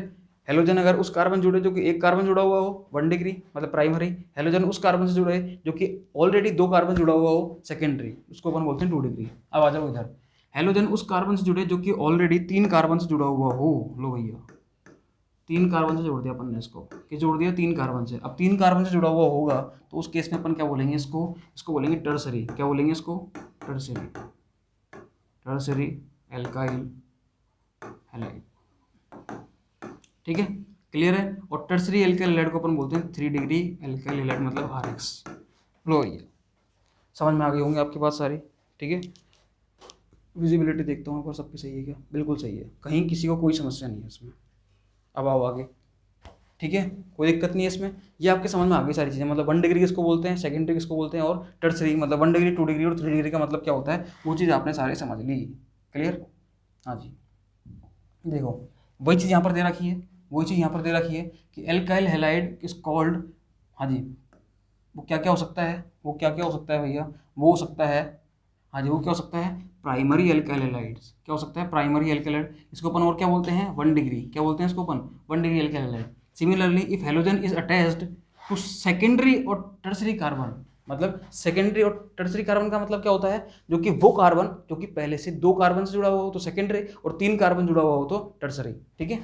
हेलोजन अगर उस कार्बन जुड़े जो कि एक कार्बन जुड़ा हुआ हो, 1 डिग्री मतलब प्राइमरी। हेलोजन उस कार्बन से जुड़े जो कि ऑलरेडी 2 कार्बन जुड़ा हुआ हो, सेकेंडरी, उसको अपन बोलते हैं 2 डिग्री। अब आ जाओ इधर, हेलोजन उस कार्बन से जुड़े जो कि ऑलरेडी 3 कार्बन से जुड़ा हुआ हो। लो भैया 3 कार्बन से जोड़ दिया अपन ने इसको, कि जोड़ दिया 3 कार्बन से। अब 3 कार्बन से जुड़ा हुआ होगा तो उस केस में अपन क्या बोलेंगे, इसको बोलेंगे टर्सरी। क्या बोलेंगे इसको, टर्सरी एल्काइल हैलाइड। ठीक है, क्लियर है? और टर्सरी एल्काइल हैलाइड को अपन बोलते हैं 3 डिग्री एल्काइल हैलाइड, मतलब RX। लो ये समझ में आ गई होंगे आपकी बात सारी, ठीक है। विजिबिलिटी देखता हूँ पर सबकी सही है क्या, बिल्कुल सही है, कहीं किसी को कोई समस्या नहीं है इसमें। अब आओ आगे, ठीक है, कोई दिक्कत नहीं है इसमें। ये आपके समझ में आ गई सारी चीज़ें, मतलब 1 डिग्री किसको बोलते हैं, सेकेंडरी किसको बोलते हैं, और टर्सरी मतलब 1 डिग्री 2 डिग्री और 3 डिग्री का मतलब क्या होता है, वो चीज़ आपने सारे समझ ली। क्लियर? हाँ जी, देखो वही चीज़ यहाँ पर दे रखी है, कि एल्काइल हैलाइड इज कॉल्ड, हाँ जी, वो क्या क्या हो सकता है, भैया, वो हो सकता है, हाँ जी, वो क्या हो सकता है, प्राइमरी एल्काइल हैलाइड्स। क्या हो सकता है, प्राइमरी एल्काइल हैलाइड। इसको अपन और क्या बोलते हैं, 1 डिग्री। क्या बोलते हैं इसको अपन, 1 degree alkyl halide. Similarly if halogen is attached to secondary और टर्सरी कार्बन, मतलब सेकेंडरी और टर्सरी कार्बन का मतलब क्या होता है, जो कि वो कार्बन जो कि पहले से 2 कार्बन से जुड़ा हुआ हो तो सेकेंडरी, और 3 कार्बन जुड़ा हुआ हो तो टर्सरी। ठीक है,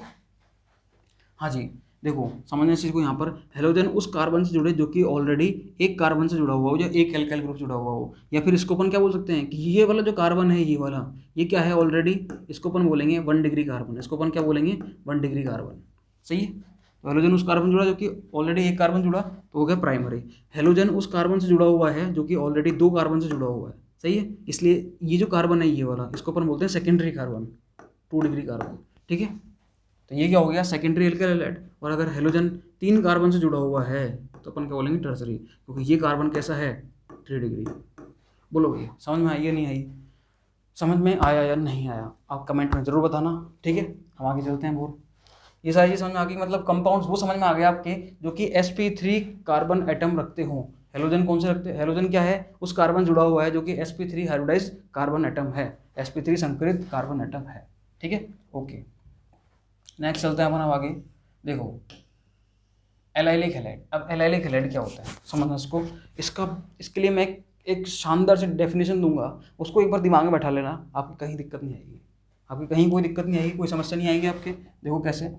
हाँ जी, देखो समझने इस चीज़ को, यहाँ पर हेलोजन उस कार्बन से जुड़े जो कि ऑलरेडी एक कार्बन से जुड़ा हुआ हो, या एक एल्काइल ग्रुप जुड़ा हुआ हो, या फिर इसको अपन क्या बोल सकते हैं कि ये वाला जो कार्बन है, ये वाला, ये क्या है ऑलरेडी, इसको अपन बोलेंगे 1 डिग्री कार्बन। इसको अपन क्या बोलेंगे, 1 डिग्री कार्बन। सही है, तो हेलोजन उस कार्बन जुड़ा जो कि ऑलरेडी एक कार्बन जुड़ा तो हो गया प्राइमरी। हेलोजन उस कार्बन से जुड़ा हुआ है जो कि ऑलरेडी दो कार्बन से जुड़ा हुआ है, सही है। इसलिए ये जो कार्बन है ये वाला, इसको अपन बोलते हैं सेकेंडरी कार्बन, 2 डिग्री कार्बन, ठीक है। तो ये क्या हो गया, सेकेंडरी एल्काइल हैलाइड। और अगर हेलोजन 3 कार्बन से जुड़ा हुआ है तो अपन क्या बोलेंगे, टर्सरी, क्योंकि ये कार्बन कैसा है, 3 डिग्री। बोलो भैया समझ में आई या नहीं आई, समझ में आया या नहीं आया, आप कमेंट में जरूर बताना, ठीक है। हम आगे चलते हैं। बोल, ये सारी चीज़ समझ में आ गई, मतलब कंपाउंड्स वो समझ में आ गया आपके जो कि sp3 कार्बन एटम रखते हो। हेलोजन कौन से रखते हैं, हेलोजन क्या है, उस कार्बन जुड़ा हुआ है जो कि sp3 हाइब्रिडाइज्ड कार्बन एटम है, sp3 संकरित कार्बन एटम है, ठीक है। ओके, नेक्स्ट चलते हैं अपन अब आगे। देखो एलाइलिक हैलाइड। अब एलाइलिक हैलाइड क्या होता है समझना इसको, इसके लिए मैं एक शानदार से डेफिनेशन दूंगा, उसको एक बार दिमाग में बैठा लेना, आपको कहीं दिक्कत नहीं आएगी, आपकी कहीं कोई दिक्कत नहीं आएगी, कोई समस्या नहीं आएगी आपके। देखो कैसे,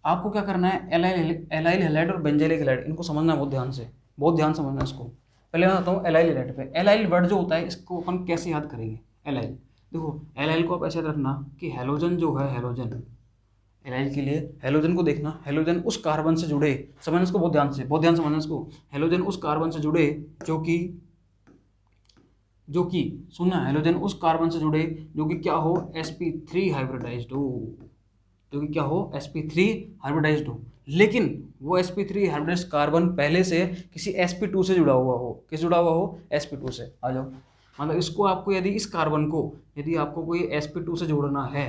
आपको क्या करना है, एलाइल हैलाइड और बेंजाइलिक हैलाइड इनको समझना बहुत ध्यान से, बहुत ध्यान समझना इसको। पहले मैं बताता हूँ एलाइल हैलाइड पे। एलाइल वर्ड जो होता है इसको अपन कैसे याद करेंगे, एलाइल, देखो एलाइल को आप ऐसे याद रखना कि हेलोजन जो है, हेलोजन, एलाइल के लिए हेलोजन को देखना, हेलोजन उस कार्बन से जुड़े, समझना इसको बहुत ध्यान से, बहुत ध्यान समझना इसको। हेलोजन उस कार्बन से जुड़े जो कि सुनना, हेलोजन उस कार्बन से जुड़े जो कि क्या हो, sp3 हाइब्रिडाइज्ड हो, जो कि क्या हो, sp3 हाइब्रिडाइज्ड हो। लेकिन वो sp3 हाइब्रिडाइज्ड कार्बन पहले से किसी sp2 से जुड़ा हुआ हो, किस जुड़ा हुआ हो, sp2 से। आ जाओ, मतलब इसको आपको यदि इस कार्बन को यदि आपको कोई sp2 से जोड़ना है,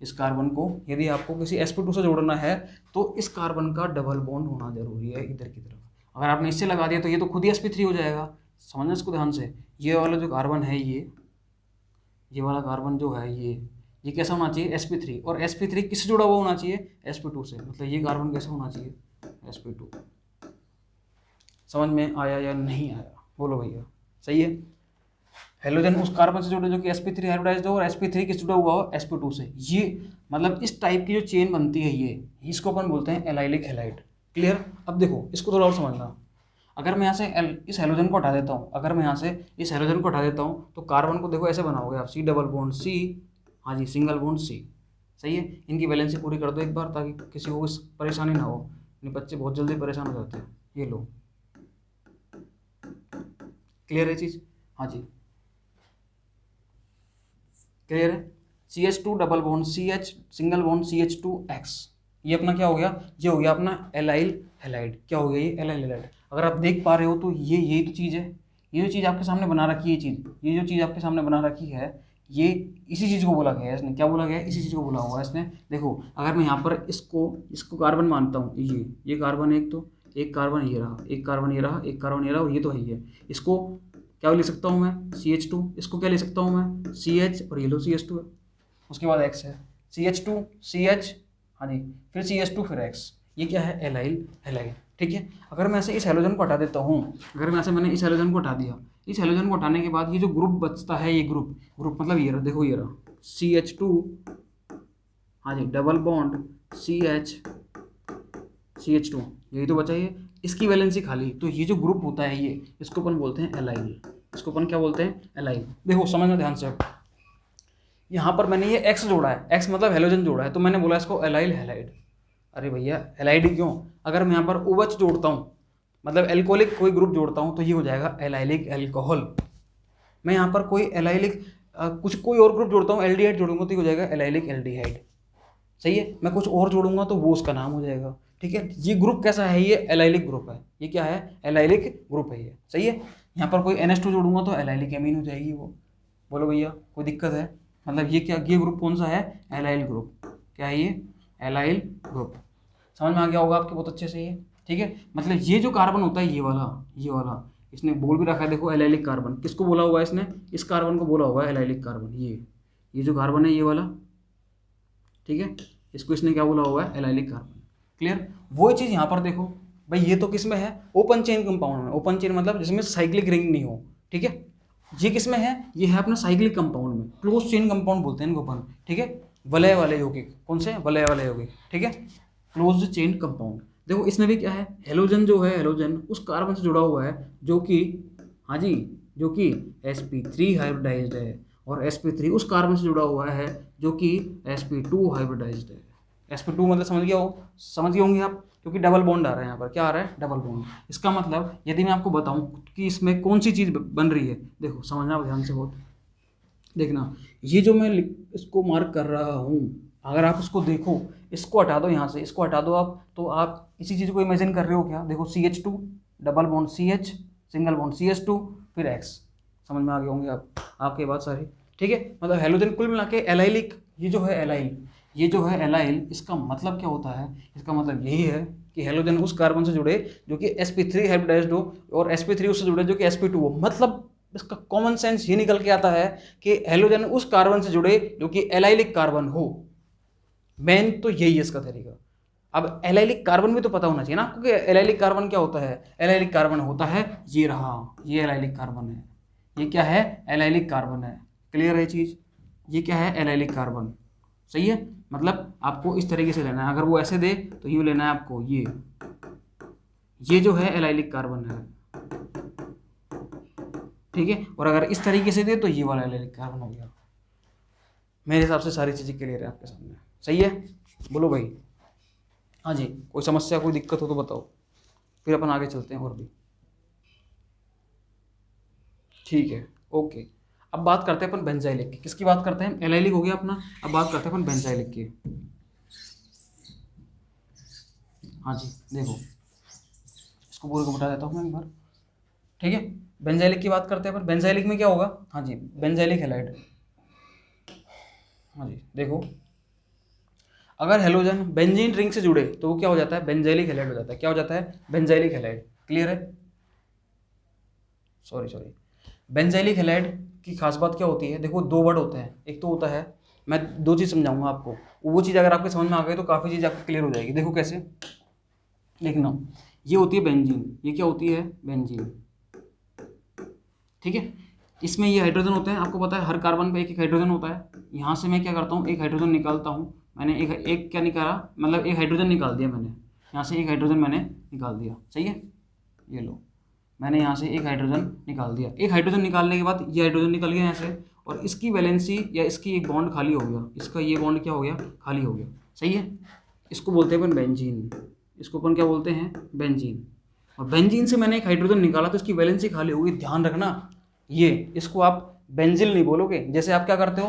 इस कार्बन को यदि आपको किसी sp2 से जोड़ना है तो इस कार्बन का डबल बॉन्ड होना जरूरी है इधर की तरफ। अगर आपने इससे लगा दिया तो ये तो खुद ही sp3 हो जाएगा, समझना इसको ध्यान से। ये वाला जो कार्बन है, ये वाला कार्बन जो है, ये कैसा होना चाहिए, sp3, और sp3 किससे जुड़ा हुआ होना चाहिए, sp2 से, मतलब ये कार्बन कैसा होना चाहिए, sp2। समझ में आया या नहीं आया, बोलो भैया, सही है। हेलोजन उस कार्बन से जुड़े जो कि sp3 हाइब्रिडाइज्ड हो, और sp3 किस जुड़ा हुआ हो, sp2 से। ये मतलब इस टाइप की जो चेन बनती है ये, इसको अपन बोलते हैं एलाइलिक हैलाइड। क्लियर। अब देखो इसको थोड़ा और समझना, अगर मैं यहाँ से इस हेलोजन को हटा देता हूँ, अगर मैं यहाँ से इस हेलोजन को हटा देता हूँ तो कार्बन को देखो ऐसे बनाओगे आप, C डबल बॉन्ड C, हाँ जी, सिंगल बॉन्ड C, सही है। इनकी वैलेंसी पूरी कर दो एक बार ताकि किसी को परेशानी ना हो, नहीं बच्चे बहुत जल्दी परेशान हो जाते हैं। ये लो, क्लियर है चीज़, हाँ जी क्लियर है। CH2 double bond CH, single bond CH2X, ये अपना क्या हो गया, ये हो गया अपना एलाइल हैलाइड। क्या हो गया ये, एलाइल हैलाइड। अगर आप देख पा रहे हो तो ये यही तो चीज़ है, ये जो चीज़ आपके सामने बना रखी है, ये जो चीज़ आपके सामने बना रखी है, ये इसी चीज़ को बोला गया है इसने, क्या बोला गया है, इसी चीज़ को बोला हुआ है इसने। देखो अगर मैं यहाँ पर इसको कार्बन मानता हूँ, ये कार्बन एक, तो एक कार्बन ये रहा, एक कार्बन ये रहा, एक कार्बन ये रहा, और ये तो है ही है। इसको क्या लिख सकता हूँ मैं, CH2, इसको क्या लिख सकता हूँ मैं, CH, और ये लो CH2 है, उसके बाद X है, CH2 CH, हाँ जी, फिर CH2 फिर X, ये क्या है, एलाइल हैलाइड, ठीक है। अगर मैं ऐसे इस हेलोजन को हटा देता हूँ, अगर मैं ऐसे मैंने इस हेलोजन को हटा दिया, इस हेलोजन को हटाने के बाद ये जो ग्रुप बचता है, ये ग्रुप मतलब ये रहा, देखो ये रहा CH2, हाँ जी, डबल बॉन्ड CH2, यही तो बचा ये, इसकी वैलेंसी खाली, तो ये जो ग्रुप होता है ये, इसको अपन बोलते हैं एलाइल, इसको अपन क्या बोलते हैं, एलाइल। देखो समझना ध्यान से, यहाँ पर मैंने ये X जोड़ा है, X मतलब हेलोजन जोड़ा है, तो मैंने बोला इसको एलाइल हैलाइड। अरे भैया हैलाइड क्यों, अगर मैं यहाँ पर OH जोड़ता हूँ, मतलब एल्कोहलिक कोई ग्रुप जोड़ता हूँ तो ये हो जाएगा एलाइलिक एल्कोहल। मैं यहाँ पर कोई एलाइलिक कोई और ग्रुप जोड़ता हूँ, एल्डिहाइड जोड़ूंगा तो ये हो जाएगा एलाइलिक एल्डिहाइड, सही है। मैं कुछ और जोड़ूंगा तो वो उसका नाम हो जाएगा, ठीक है। ये ग्रुप कैसा है, ये एलाइलिक ग्रुप है, ये क्या है, एलाइलिक ग्रुप है ये, सही है। यहाँ पर कोई NH2 जोड़ूंगा तो एलाइलिक एमीन हो जाएगी वो। बोलो भैया कोई दिक्कत है, मतलब ये क्या, ये ग्रुप कौन सा है, एलाइल ग्रुप, क्या है ये, एलाइल ग्रुप। समझ में आ गया होगा आपके बहुत अच्छे से ये, ठीक है। मतलब ये जो कार्बन होता है, ये वाला इसने बोल भी रखा है, देखो एलाइलिक कार्बन, किसको बोला हुआ है इसने, इस कार्बन को बोला हुआ है एलाइलिक कार्बन। ये जो कार्बन है ये वाला, ठीक है, इसको इसने क्या बोला हुआ है, एलाइलिक कार्बन। क्लियर। वही चीज़ यहाँ पर देखो भाई, ये तो किस में है, ओपन चेन कंपाउंड में। ओपन चेन मतलब जिसमें साइक्लिक रिंग नहीं हो, ठीक है। ये किस में है, ये है अपना साइक्लिक कंपाउंड में, क्लोज चेन कंपाउंड बोलते हैं इनको अपन, ठीक है। वलय वाले यौगिक, कौन से, वलय वाले यौगिक, ठीक है, क्लोज चेन कंपाउंड। देखो इसमें भी क्या है, हेलोजन जो है, हेलोजन उस कार्बन से जुड़ा हुआ है जो कि, हाँ जी, जो कि sp3 हाइब्रिडाइज्ड है, और sp3 उस कार्बन से जुड़ा हुआ है जो कि sp2 हाइब्रिडाइज्ड है। sp2 मतलब समझ गए होंगे आप, क्योंकि डबल बॉन्ड आ रहा है यहाँ पर। क्या आ रहा है? Double bond. इसका मतलब यदि मैं आपको बताऊं कि इसमें कौन सी चीज़ बन रही है, देखो समझना ध्यान से बहुत, देखना ये जो मैं इसको मार्क कर रहा हूँ, अगर आप इसको देखो, इसको हटा दो यहाँ से, इसको हटा दो आप, तो आप इसी चीज़ को इमेजिन कर रहे हो क्या? देखो CH2 double bond CH single bond CH2 फिर X। समझ में आ गए होंगे आप, आपके बात सारी, ठीक है। मतलब हेलोजन कुल मिला के एलाइलिक, ये जो है एलाइल, ये जो है एलाइल, इसका मतलब क्या होता है? इसका मतलब यही है कि हेलोजन उस कार्बन से जुड़े जो कि sp3 हाइब्रिडाइज्ड हो और sp3 उससे जुड़े जो कि sp2 हो। मतलब इसका कॉमन सेंस ये निकल के आता है कि हेलोजन उस कार्बन से जुड़े जो कि एलाइलिक कार्बन हो। मेन तो यही है इसका तरीका। अब एलाइलिक कार्बन भी तो पता होना चाहिए ना आपको कि एलाइलिक कार्बन क्या होता है। एलाइलिक कार्बन होता है ये रहा, ये एलाइलिक कार्बन है। ये क्या है? एलाइलिक कार्बन है। क्लियर है चीज़? ये क्या है? Allylic carbon. सही है। मतलब आपको इस तरीके से लेना है, अगर वो ऐसे दे तो यूँ लेना है आपको, ये जो है एलाइलिक कार्बन है, ठीक है। और अगर इस तरीके से दे तो ये वाला एलाइलिक कार्बन हो गया। मेरे हिसाब से सारी चीज़ें क्लियर है आपके सामने। सही है, बोलो भाई। हाँ जी, कोई समस्या कोई दिक्कत हो तो बताओ, फिर अपन आगे चलते हैं और भी। ठीक है, ओके। अब बात करते हैं अपन बेंजाइलिक की। किसकी बात करते हैं? एलाइलिक हो गया अपना, अब बात करते हैं अपन बेंजाइलिक की। हाँ जी, देखो इसको पूरे को बता देता हूँ मैं एक बार, ठीक है। बेंजाइलिक की बात करते हैं अपन। बेंजाइलिक में क्या होगा? हाँ जी, बेंजाइलिक हैलाइड। हाँ जी, देखो अगर हेलोजन बेंजीन रिंग से जुड़े तो वो क्या हो जाता है? बेंजाइलिक हैलाइड हो जाता है। क्या हो जाता है? Benzylic halide. क्लियर है? सॉरी, बेंजाइलिक हैलाइड की खास बात क्या होती है? देखो दो वर्ड होते हैं, एक तो होता है, मैं दो चीज़ समझाऊंगा आपको, वो चीज़ अगर आपके समझ में आ गई तो काफ़ी चीज़ आपको क्लियर हो जाएगी। देखो कैसे, लिखना, ये होती है बेंजीन, ये क्या होती है? बेंजीन, ठीक है। इसमें ये हाइड्रोजन होते हैं, आपको पता है हर कार्बन पे एक एक हाइड्रोजन होता है। यहाँ से मैं क्या करता हूँ, एक हाइड्रोजन निकालता हूँ। मैंने एक क्या निकाला, मतलब एक हाइड्रोजन निकाल दिया मैंने, यहाँ से एक हाइड्रोजन मैंने निकाल दिया। सही है, ये लो, मैंने यहाँ से एक हाइड्रोजन निकाल दिया। एक हाइड्रोजन निकालने के बाद ये हाइड्रोजन निकल गया यहाँ से, और इसकी वैलेंसी या इसकी एक बॉन्ड खाली हो गया, इसका ये बॉन्ड क्या हो गया? खाली हो गया। सही है, इसको बोलते हैं अपन बेंजीन, इसको अपन क्या बोलते हैं? बेंजीन। और बेंजीन से मैंने एक हाइड्रोजन निकाला तो इसकी वैलेंसी खाली हो गई। ध्यान रखना, ये इसको आप बेंजिल नहीं बोलोगे। जैसे आप क्या करते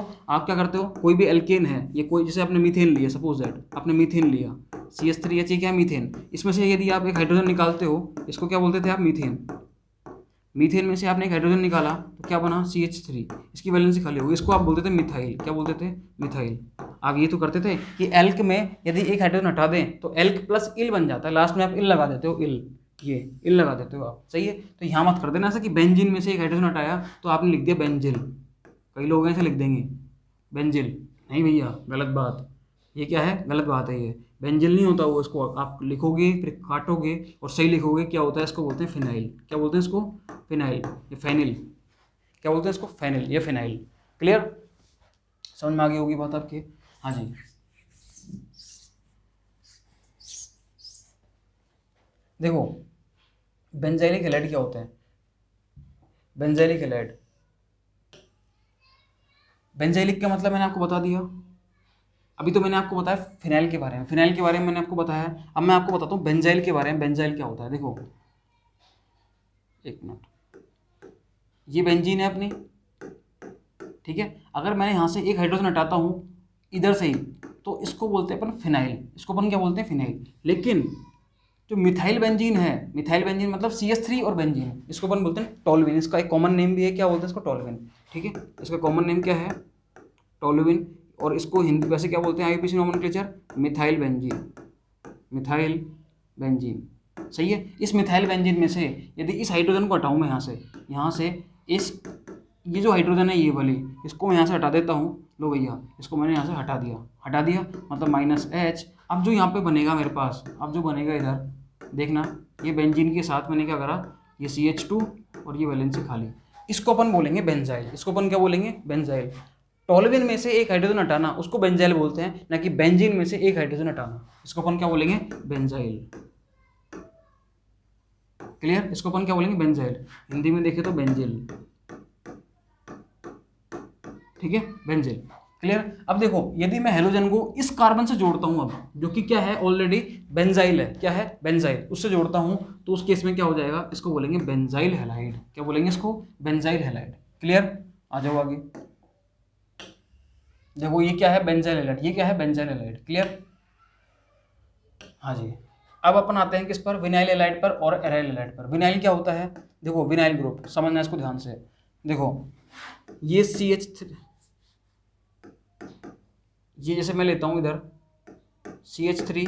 हो, कोई भी एल्केन है, ये कोई, जैसे आपने मीथेन लिया, सपोज दैट आपने मीथेन लिया, CH3H, क्या है? मीथेन। इसमें से यदि आप एक हाइड्रोजन निकालते हो, इसको क्या बोलते थे आप? मीथेन। मीथेन में से आपने एक हाइड्रोजन निकाला तो क्या बना? CH3, इसकी वैलेंसी खाली होगी, इसको आप बोलते थे मिथाइल। क्या बोलते थे? मिथाइल। आगे ये तो करते थे कि एल्क में यदि एक हाइड्रोजन हटा दें तो एल्क प्लस इल बन जाता है, लास्ट में आप इल लगा देते हो, इल, ये इल लगा देते हो आप। सही है, तो यहाँ मत कर देना ऐसा कि बेंजीन में से एक हाइड्रोजन हटाया तो आपने लिख दिया बेंजिल। कई लोग ऐसे लिख देंगे बेंजिल, नहीं भैया, गलत बात। ये क्या है? गलत बात है, ये बेंजिल नहीं होता वो। इसको आप लिखोगे फिर काटोगे और सही लिखोगे, क्या होता है? इसको बोलते हैं फिनाइल। क्या बोलते हैं इसको? फिनाइल, ये फेनिल। क्या बोलते हैं इसको? फेनिल, ये फिनाइल। क्लियर? समझ में आ गई होगी बात आपके? हाँ जी, देखो बेंजाइलिक हैलाइड क्या होता है? बेंजाइलिक हैलाइड, बेंजाइलिक का मतलब मैंने आपको बता दिया। अभी तो मैंने आपको बताया फिनाइल के बारे में, फिनाइल के बारे में मैंने आपको बताया। अब मैं आपको बताता हूँ बेंजाइल के बारे में। बेंजाइल क्या होता है? देखो एक मिनट, ये बेंजीन है अपनी, ठीक है। अगर मैं यहाँ से एक हाइड्रोजन हटाता हूँ इधर से ही तो इसको बोलते हैं अपन फिनाइल, इसको अपन क्या बोलते हैं? फिनाइल। लेकिन जो मिथाइल बेंजीन है, मिथाइल बेंजीन मतलब CH3 और बेंजीन, इसको अपन बोलते हैं टोल्यूइन। इसका एक कॉमन नेम भी है, क्या बोलते हैं इसको? टोल्यूइन, ठीक है। इसका कॉमन नेम क्या है? टोल्यूइन। और इसको हिंदी वैसे क्या बोलते हैं? IUPAC nomenclature methyl benzene, methyl benzene. सही है। इस मिथाइल बेंजीन में से यदि इस हाइड्रोजन को हटाऊँ मैं यहाँ से इस, ये जो हाइड्रोजन है ये वाली, इसको मैं यहाँ से हटा देता हूँ। लो भैया, इसको मैंने यहाँ से हटा दिया मतलब -H। अब जो यहाँ पे बनेगा मेरे पास, अब जो बनेगा इधर देखना, ये बेंजीन के साथ मैंने क्या करा, ये CH2 और ये वैलेंसी खाली, इसको अपन बोलेंगे बेंजाइल। इसको अपन क्या बोलेंगे? बेंजाइल। टोल्यूइन में से एक हाइड्रोजन हटाना उसको बेंजाइल बोलते हैं, ना कि बेंजीन में से एक हाइड्रोजन हटाना, इसको अपन क्या बोलेंगे? बेंजाइल। क्लियर? इसको अपन क्या बोलेंगे? बेंजाइल। हिंदी में देखे तो बेंजिल, ठीक है, बेंजिल। क्लियर। अब देखो यदि मैं हेलोजन को इस कार्बन से जोड़ता हूं, अब जो कि क्या है ऑलरेडी बेंजाइल है, क्या है बेंजाइल, उससे जोड़ता हूं तो उस केस में क्या हो जाएगा, इसको बोलेंगे बेंजाइल हैलाइड। क्या बोलेंगे इसको, बेंजाइल हैलाइड। क्लियर, आ जाओ आगे। देखो ये क्या है बेंजाइल हैलाइड, ये क्या है बेंजाइल हैलाइड। क्लियर, हाँ जी। अब अपन आते हैं किस पर, विनाइल हैलाइड पर और एराइल हैलाइड पर। विनाइल क्या होता है, देखो विनाइल ग्रुप समझना इसको ध्यान से। देखो ये CH3, ये जैसे मैं लेता हूँ इधर CH3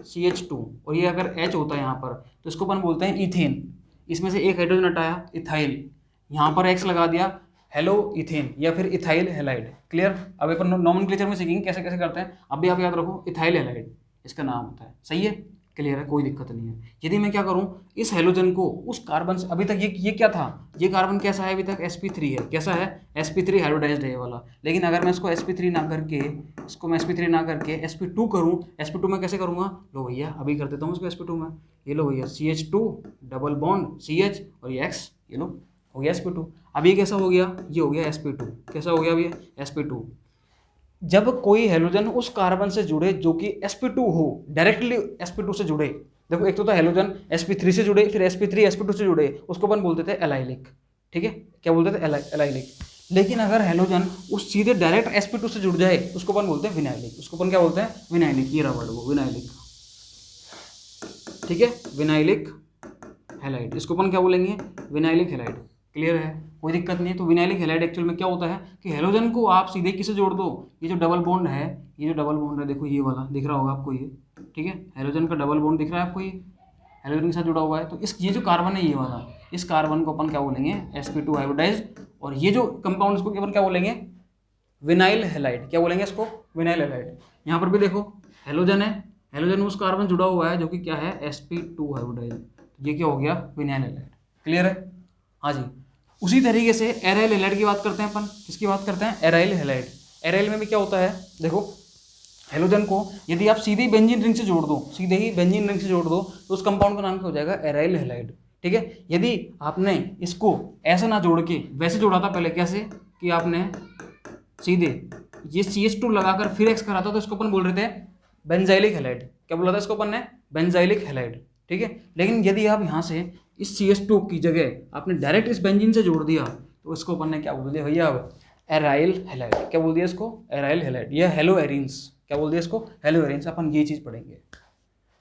CH2 और ये अगर H होता है यहाँ पर तो इसको अपन बोलते हैं इथेन। इसमें से एक हाइड्रोजन हटाया इथाइल, यहाँ पर X लगा दिया, हेलो इथेन या फिर इथाइल हैलाइड। क्लियर। अब अपन नॉमेनक्लेचर में सीखेंगे कैसे कैसे करते हैं, अब भी आप याद रखो इथाइल हैलाइड इसका नाम होता है। सही है, क्लियर है, कोई दिक्कत नहीं है। यदि मैं क्या करूं, इस हेलोजन को उस कार्बन से, अभी तक ये क्या था, ये कार्बन कैसा है अभी तक sp3 है, कैसा है sp3 हाइब्रिडाइज्ड है ये वाला। लेकिन अगर मैं इसको sp3 ना करके, इसको मैं sp3 ना करके sp2 करूं, sp2 में कैसे करूंगा, लो भैया अभी कर देता हूँ इसको sp2 में। ये लो भैया CH2 डबल बॉन्ड CH और ये X, ये लो हो गया sp2। अब ये कैसा हो गया, ये हो गया sp2। कैसा हो गया अभी sp2। जब कोई हेलोजन उस कार्बन से जुड़े जो कि sp2 हो, डायरेक्टली sp2 से जुड़े, देखो एक तो था हेलोजन sp3 से जुड़े, फिर sp3 sp2 से जुड़े, उसको अपन बोलते थे एलाइलिक। ठीक है, क्या बोलते थे, एलाइलिक। लेकिन अगर हेलोजन उस सीधे डायरेक्ट sp2 से जुड़ जाए उसको अपन बोलते हैं विनाइलिक। उसको अपन क्या बोलते हैं, विनाइलिक। ये रहा वर्ड वो विनाइलिक। ठीक है, विनाइलिक हैलाइड, इसको अपन क्या बोलेंगे, विनाइलिक हैलाइड। क्लियर है, कोई दिक्कत नहीं है। तो विनाइलिक हैलाइड एक्चुअल में क्या होता है कि हेलोजन को आप सीधे किसे जोड़ दो, ये जो डबल बॉन्ड है, ये जो डबल बॉन्ड है देखो ये वाला दिख रहा होगा आपको ये, ठीक है, हेलोजन का डबल बॉन्ड दिख रहा है आपको, ये हेलोजन के साथ जुड़ा हुआ है। तो इस ये जो कार्बन है ये वाला, इस कार्बन को अपन क्या बोलेंगे, sp2 हाइब्रिडाइज्ड। और ये जो कंपाउंड इसको अपन क्या बोलेंगे, विनाइल हैलाइड। क्या बोलेंगे इसको, विनाइल हैलाइड। यहाँ पर भी देखो हेलोजन है, हेलोजन उस कार्बन जुड़ा हुआ है जो कि क्या है sp2 हाइब्रिडाइज्ड, ये क्या हो गया, विनाइल हैलाइड। क्लियर है, हाँ जी। उसी तरीके से एराइल हैलाइड की बात करते हैं अपन, किसकी बात करते हैं, एराइल हैलाइड। एराइल में भी क्या होता है, देखो हेलोजन को यदि आप सीधे ही बेंजीन रिंग से जोड़ दो, सीधे ही बेंजीन रिंग से जोड़ दो तो उस कंपाउंड का नाम क्या हो जाएगा, एराइल हैलाइड। ठीक है, यदि आपने इसको ऐसा ना जोड़ के वैसे जोड़ा था पहले, कैसे कि आपने सीधे ये CH2 लगाकर फिर X करा था, तो इसको अपन बोल रहे थे बेंजाइलिक हैलाइड। क्या बोला था इसको अपन ने, बेंजाइलिक हैलाइड। ठीक है, लेकिन यदि आप यहाँ से इस CH2 की जगह आपने डायरेक्ट इस बेंजीन से जोड़ दिया तो इसको अपन ने क्या बोल दिया भैया, एराइल हैलाइड। क्या बोल दिया इसको, एराइल हैलाइड। ये हेलो एरिन्स, क्या बोल दिया इसको, हेलो एरिन्स। अपन ये चीज़ पढ़ेंगे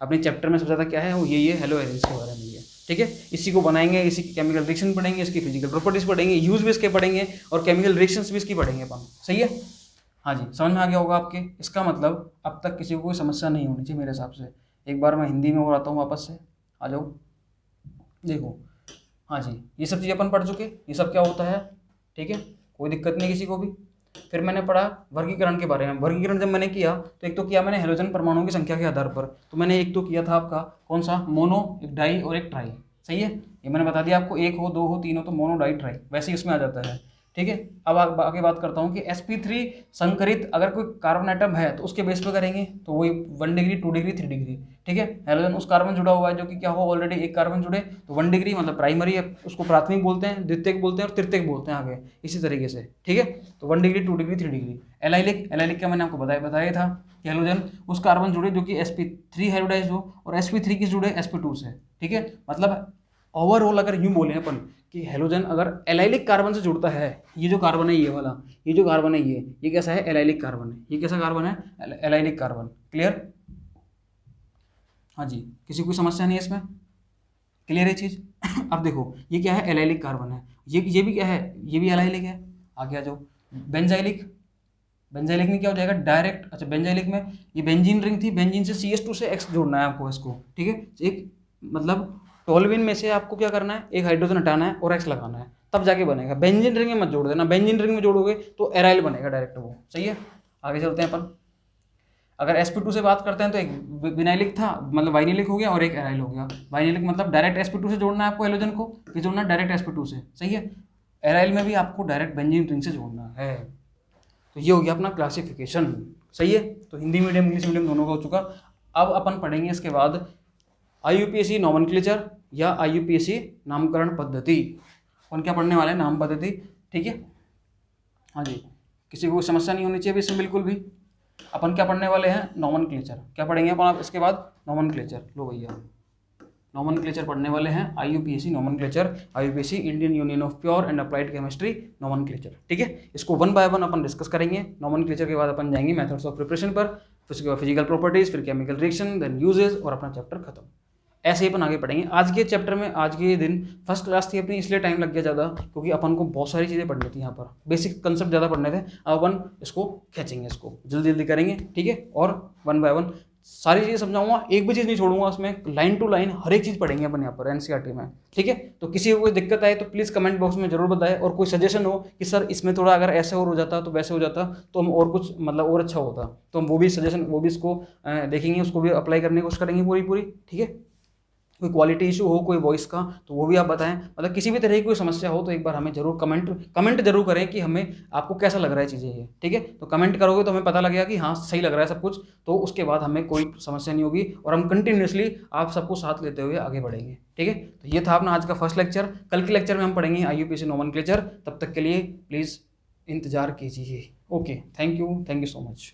अपने चैप्टर में सबसे ज़्यादा, क्या है वो ये हेलो एरिन्स के बारे में ये। ठीक है, इसी को बनाएंगे, इसी की केमिकल रिएक्शन पढ़ेंगे, इसकी फिजिकल प्रॉपर्टीज पढ़ेंगे, यूज भी इसके पढ़ेंगे और केमिकल रिएक्शंस भी इसकी पढ़ेंगे अपन। सही है, हाँ जी, समझ में आ गया होगा आपके। इसका मतलब अब तक किसी को कोई समस्या नहीं होनी चाहिए मेरे हिसाब से। एक बार मैं हिंदी में और आता हूँ वापस से, आ जाओ। देखो हाँ जी, ये सब चीज़ अपन पढ़ चुके, ये सब क्या होता है। ठीक है, कोई दिक्कत नहीं किसी को भी। फिर मैंने पढ़ा वर्गीकरण के बारे में। वर्गीकरण जब मैंने किया तो एक तो किया मैंने हेलोजन परमाणुओं की संख्या के आधार पर। तो मैंने एक तो किया था आपका कौन सा, मोनो, एक डाई और एक ट्राई। सही है, ये मैंने बता दिया आपको, एक हो, दो हो, तीन हो तो मोनो, डाई, ट्राई, वैसे ही इसमें आ जाता है। ठीक है, अब आगे बात करता हूँ कि sp3 संकरित अगर कोई कार्बन आइटम है तो उसके बेस पे करेंगे, तो वही 1 डिग्री, 2 डिग्री, 3 डिग्री। ठीक है, हेलोजन उस कार्बन जुड़ा हुआ है जो कि क्या हो, ऑलरेडी एक कार्बन जुड़े, तो 1 डिग्री मतलब प्राइमरी है, उसको प्राथमिक बोलते हैं, द्वितीयक बोलते हैं और तृतीयक बोलते हैं आगे इसी तरीके से। ठीक है, तो 1 degree, 2 degree, 3 degree. Allylic, allylic का मैंने आपको बताया था कि हेलोजन उस कार्बन जुड़े जो कि sp3 हाइब्रिडाइज्ड हो और sp3 किस जुड़े, sp2 से। ठीक है, मतलब ओवरऑल अगर यूँ बोले अपन कि हेलोजन अगर एलाइलिक कार्बन से जुड़ता है, ये जो कार्बन है ये वाला, ये जो कार्बन है ये कैसा है, एलाइलिक कार्बन है। ये कैसा कार्बन है, एलाइलिक कार्बन। क्लियर, हाँ जी, किसी को समस्या नहीं है इसमें, क्लियर है चीज़। अब देखो ये क्या है, एलाइलिक कार्बन है, ये भी क्या है, ये भी एलाइलिक है। आगे आ जाओ, बेंजाइलिक। बेंजाइलिक में क्या हो जाएगा, डायरेक्ट, अच्छा बेंजाइलिक में ये बेंजीन रिंग थी, बेंजीन से CH2 से X जोड़ना है आपको इसको। ठीक है, एक मतलब टोल्यूइन में से आपको क्या करना है, एक हाइड्रोजन हटाना है और X लगाना है, तब जाके बनेगा। बेंजीन रिंग में मत जोड़ देना, बेंजीन रिंग में जोड़ोगे तो एराइल बनेगा डायरेक्ट वो। सही है, आगे चलते हैं अपन। अगर sp2 से बात करते हैं तो एक विनाइलिक था, मतलब वाइनिलिक हो गया, और एक एराइल हो गया। वाइनिलिक मतलब डायरेक्ट sp2 से जोड़ना है आपको हेलोजन को, कि जोड़ना है डायरेक्ट sp2 से। सही है, एराइल में भी आपको डायरेक्ट बेंजीन रिंग से जोड़ना है। तो ये हो गया अपना क्लासिफिकेशन। सही है, तो हिंदी मीडियम इंग्लिश मीडियम दोनों का हो चुका। अब अपन पढ़ेंगे इसके बाद IUPAC नॉमेनक्लेचर या IUPAC नामकरण पद्धति। अपन क्या पढ़ने वाले हैं, नाम पद्धति। ठीक है, हाँ जी, किसी को कोई समस्या नहीं होनी चाहिए भी इसमें बिल्कुल भी। अपन क्या पढ़ने वाले हैं, नॉमेनक्लेचर। क्या पढ़ेंगे अपन इसके बाद, नॉमेनक्लेचर। लो भैया, नॉमेनक्लेचर पढ़ने वाले हैं, IUPAC nomenclature, IUPAC Indian union of pure and applied chemistry nomenclature. ठीक है, इसको 1 बाय 1 अपन डिस्कस करेंगे। नॉमेनक्लेचर के बाद अपन जाएंगे मेथड्स ऑफ प्रिपरेशन पर, फिर उसके बाद फिजिकल प्रॉपर्टीज, फिर केमिकल रिएक्शन, देन यूजेस, और अपना चैप्टर खत्म। ऐसे ही अपन आगे पढ़ेंगे। आज के चैप्टर में, आज के दिन फर्स्ट क्लास थी अपनी, इसलिए टाइम लग गया ज़्यादा, क्योंकि अपन को बहुत सारी चीज़ें पढ़नी थी यहाँ पर, बेसिक कंसेप्ट ज़्यादा पढ़ने थे। अब अपन इसको खींचेंगे, इसको जल्दी जल्दी करेंगे। ठीक है, और 1 बाय 1 सारी चीज़ें समझाऊंगा, एक भी चीज़ नहीं छोड़ूंगा उसमें, लाइन टू लाइन हर एक चीज़ पढ़ेंगे अपन यहाँ पर NCERT में। ठीक है, तो किसी को कोई दिक्कत आए तो प्लीज़ कमेंट बॉक्स में जरूर बताएं, और कोई सजेशन हो कि सर इसमें थोड़ा अगर ऐसे और हो जाता तो वैसे हो जाता तो हम और कुछ मतलब और अच्छा होता, तो हम वो भी सजेशन, वो भी इसको देखेंगे, उसको भी अप्लाई करने की कोशिश करेंगे पूरी पूरी। ठीक है, कोई क्वालिटी इशू हो कोई वॉइस का तो वो भी आप बताएं, मतलब किसी भी तरह की कोई समस्या हो तो एक बार हमें जरूर कमेंट जरूर करें कि हमें आपको कैसा लग रहा है चीज़ें ये। ठीक है, तो कमेंट करोगे तो हमें पता लगेगा कि हाँ सही लग रहा है सब कुछ, तो उसके बाद हमें कोई समस्या नहीं होगी और हम कंटिन्यूसली आप सबको साथ लेते हुए आगे बढ़ेंगे। ठीक है, तो ये था अपना आज का फर्स्ट लेक्चर। कल के लेक्चर में हम पढ़ेंगे IUPAC नॉमेनक्लेचर। तब तक के लिए प्लीज़ इंतजार कीजिए। Okay, thank you so much.